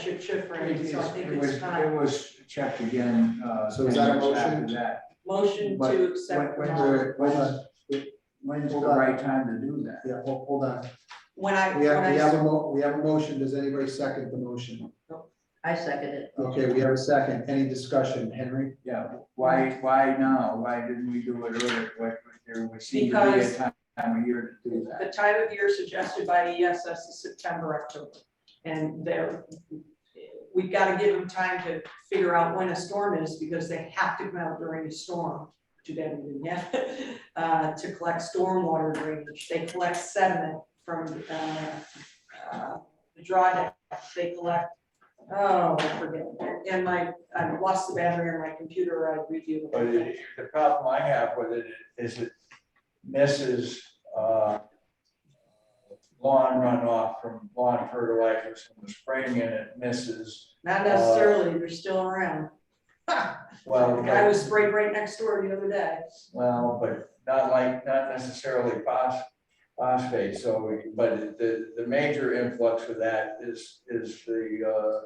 Chick Schifrin, so I think It it's time. was checked again. So is that a years after motion? that. Motion But to accept. when- the when- model. When's the Hold on. right time to do that? Yeah, hold on. When I, We have when we have a motion. Does anybody second the motion? I second it. Okay, we have a second. Any discussion, Henry? Yeah, why now? Why didn't we do it earlier? There would seem to be a Because- time of year to do the that. time of year suggested by ESS is September, October. And we've got to give them time to figure out when a storm is, because they have to come out during a storm. Too bad we didn't have it, to collect stormwater drainage. They collect sediment from the drawdown. They collect, I forget. And I lost the battery on my computer. I reviewed But it. the problem I have with it is it misses lawn runoff from lawn fertilizers from the spring, and it misses, Not necessarily, they're still around. well, The guy was sprayed right next door the other day. well, but not necessarily phosphate, so, but the major influx of that is the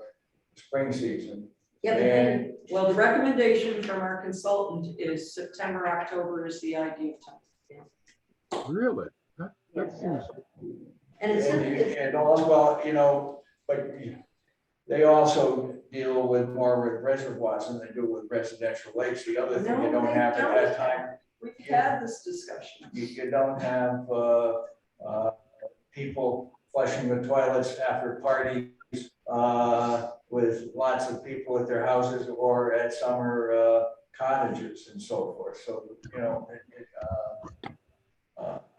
spring season. Yeah, but And then, Well, the recommendation from our consultant is September, October is the ideal time. Really? That seems. and it's, And also, well, but they also deal with more with reservoirs than they do with residential lakes. The other thing you No, don't they have at don't. that time, We've had this discussion. you don't have people flushing the toilets after parties with lots of people at their houses or at summer cottages and so forth. So,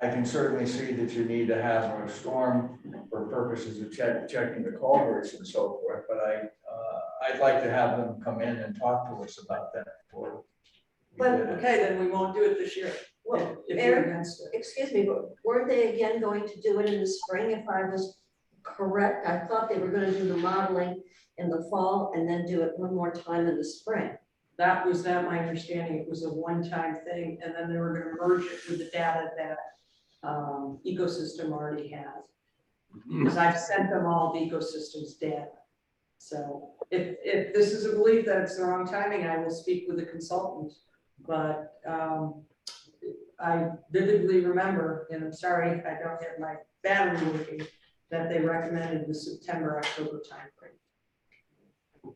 I can certainly see that you need to have a storm for purposes of checking the culverts and so forth, but I'd like to have them come in and talk to us about that before. we But- did it. Okay, then we won't do it this year, well, if you're Eric, against it. excuse me, but weren't they again going to do it in the spring, if I was correct? I thought they were gonna do the modeling in the fall and then do it one more time in the spring. That was not my understanding. It was a one-time thing, and then they were gonna merge it with the data that ecosystem already has. Because I've sent them all the ecosystems data. So if this is a belief that it's the wrong timing, I will speak with the consultant. But I vividly remember, and I'm sorry, I don't have my battery working, that they recommended the September, October timeframe.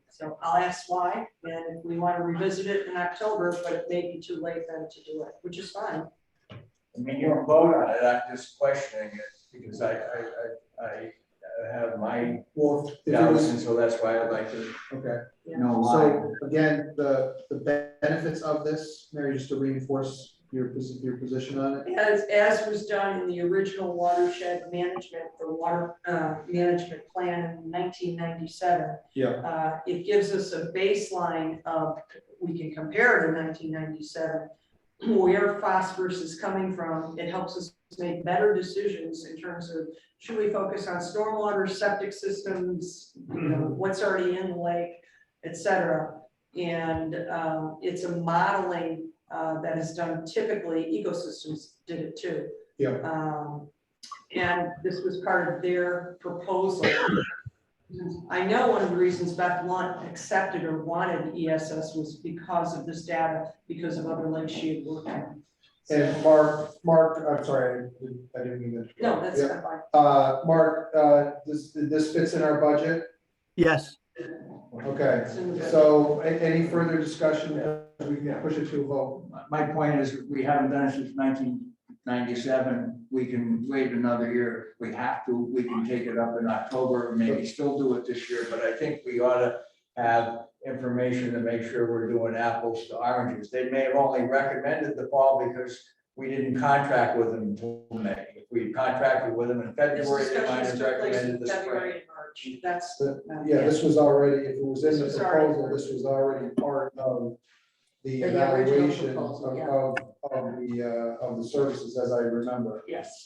So I'll ask why, and if we want to revisit it in October, but it may be too late then to do it, which is fine. I mean, you don't vote on it, I'm just questioning it because I have my Well, if it doubts, was, and so that's why I'd like to okay. know why. So again, the benefits of this, Mary, just to reinforce your position on it? As was done in the original watershed management, the water management plan in 1997. Yeah. It gives us a baseline of, we can compare to 1997, where phosphorus is coming from. It helps us make better decisions in terms of, should we focus on stormwater, septic systems, what's already in the lake, et cetera. And it's a modeling that is done typically, ecosystems did it too. Yeah. And this was part of their proposal. I know one of the reasons Beth Lunt accepted or wanted ESS was because of this data, because of other lakes she had worked on. And Mark, I'm sorry, I didn't mean to. No, that's Yeah. fine. Mark, this fits in our budget? Yes. Okay, so any further discussion, we can push it to a vote. My point is, we haven't done it since 1997. We can wait another year. If we have to, we can take it up in October, or maybe still do it this year, but I think we ought to have information to make sure we're doing apples to oranges. They may have only recommended the fall because we didn't contract with them until May. If we had contracted with them in This February, they might discussion have took place recommended in the spring. February and March. That's, Yeah, this was already, if it was in This the was already- proposal, this was already part of the The original evaluation proposal, of the services, as I remember. yes,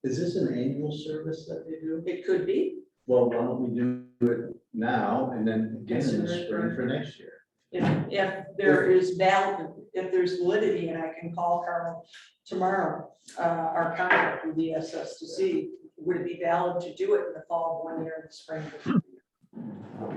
Is this an annual service that they do? it could be. Well, why don't we do it now and then again in the spring for next year? If there is valid, if there's validity, and I can call Carl tomorrow, our contract with ESS to see, would it be valid to do it in the fall of 1 year and the spring of 1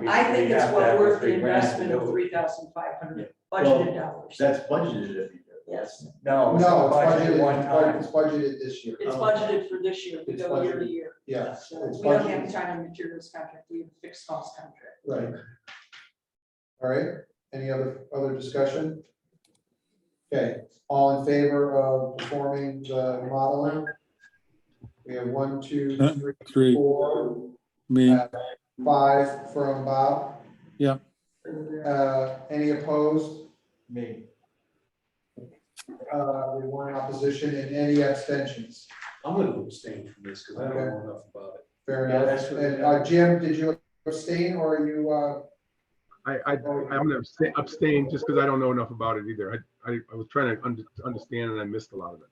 year? I think it's well worth the investment of $3,500 budgeted dollars. That's budgeted every year. Yes, No, it's No, not budgeted one time. it's budgeted this year. it's budgeted for this year, we It's go year to budgeted. year. Yeah, So it's we don't have budgeted. a time and materials contract, we have a fixed cost contract. Right. All right, any other discussion? Okay, all in favor of performing the modeling? We have 1, 2, 3, Three, 4, me, 5 from Bob. Yeah. Any opposed? Me. We want opposition and any abstentions? I'm gonna abstain from this because I don't know enough about it. Fair Yeah, enough. that's what- And Jim, did you abstain or are you, I'm gonna abstain just because I don't know enough about it either. I was trying to understand and I missed a lot of it.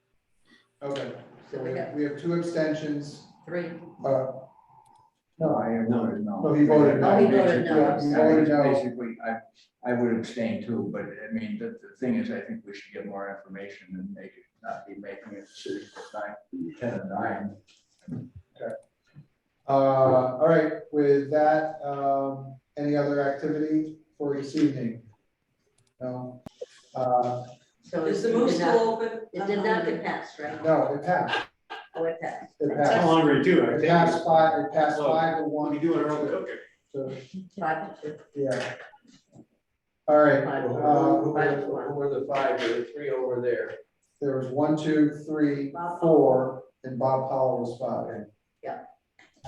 okay, so we have 2 abstentions. 3. No, I voted no. Oh, he voted no. Oh, he voted no. Yeah, he voted no. Basically, I would abstain too, but I mean, the thing is, I think we should get more information and make it, not be making a decision at 10 and 9. All right, with that, any other activity for this evening? No? So Is it the moose did still not, open? it did not get passed, right? No, it passed. Oh, it passed. It That's passed. hungry too. I It think. passed 5 to 1. We do our own cooking. So, 5 to 2. yeah. All right, Five. Who were the 5? There were 3 over there. there was 1, 2, 3, 4, and Bob Powell was 5. Yeah.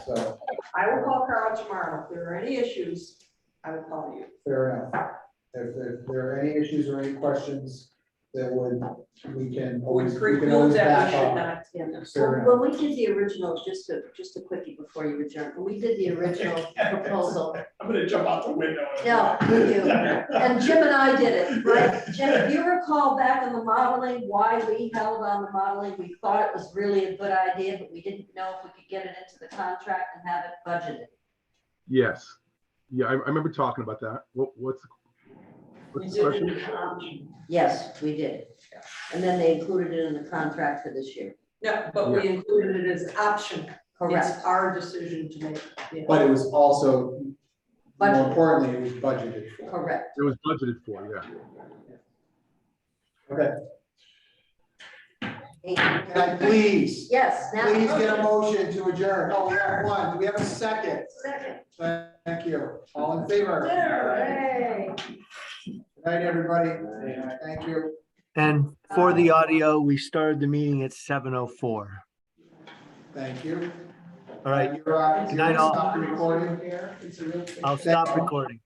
So, I will call Carl tomorrow. If there are any issues, I will call you. fair enough. If there are any issues or any questions that we can Would always preclude that we back should off. not. Yeah. Fair Well, when we did the original, just a quickie before you adjourn, when we did the original proposal, I'm gonna jump out the window. no, you, and Jim and I did it, right? Jim, if you recall back in the modeling, why we held on the modeling, we thought it was really a good idea, but we didn't know if we could get it into the contract and have it budgeted. Yes. Yeah, I remember talking about that. What's We the did question? it option. Yes, we did. And then they included it in the contract for this year. No, but we included it as option. Correct. It's our decision to make. Yeah. But it was also, more Budgeted. importantly, it was budgeted for. Correct. It was budgeted for, yeah. Okay, can I please, Yes, now. please get a motion to adjourn? Oh, we have one. Do we have a second? Second. Thank you. All in favor? Hey. Good night, everybody. Thank you. And for the audio, we started the meeting at 7:04. Thank you. All right, You're Good night, all. stop the recording. I'll stop recording.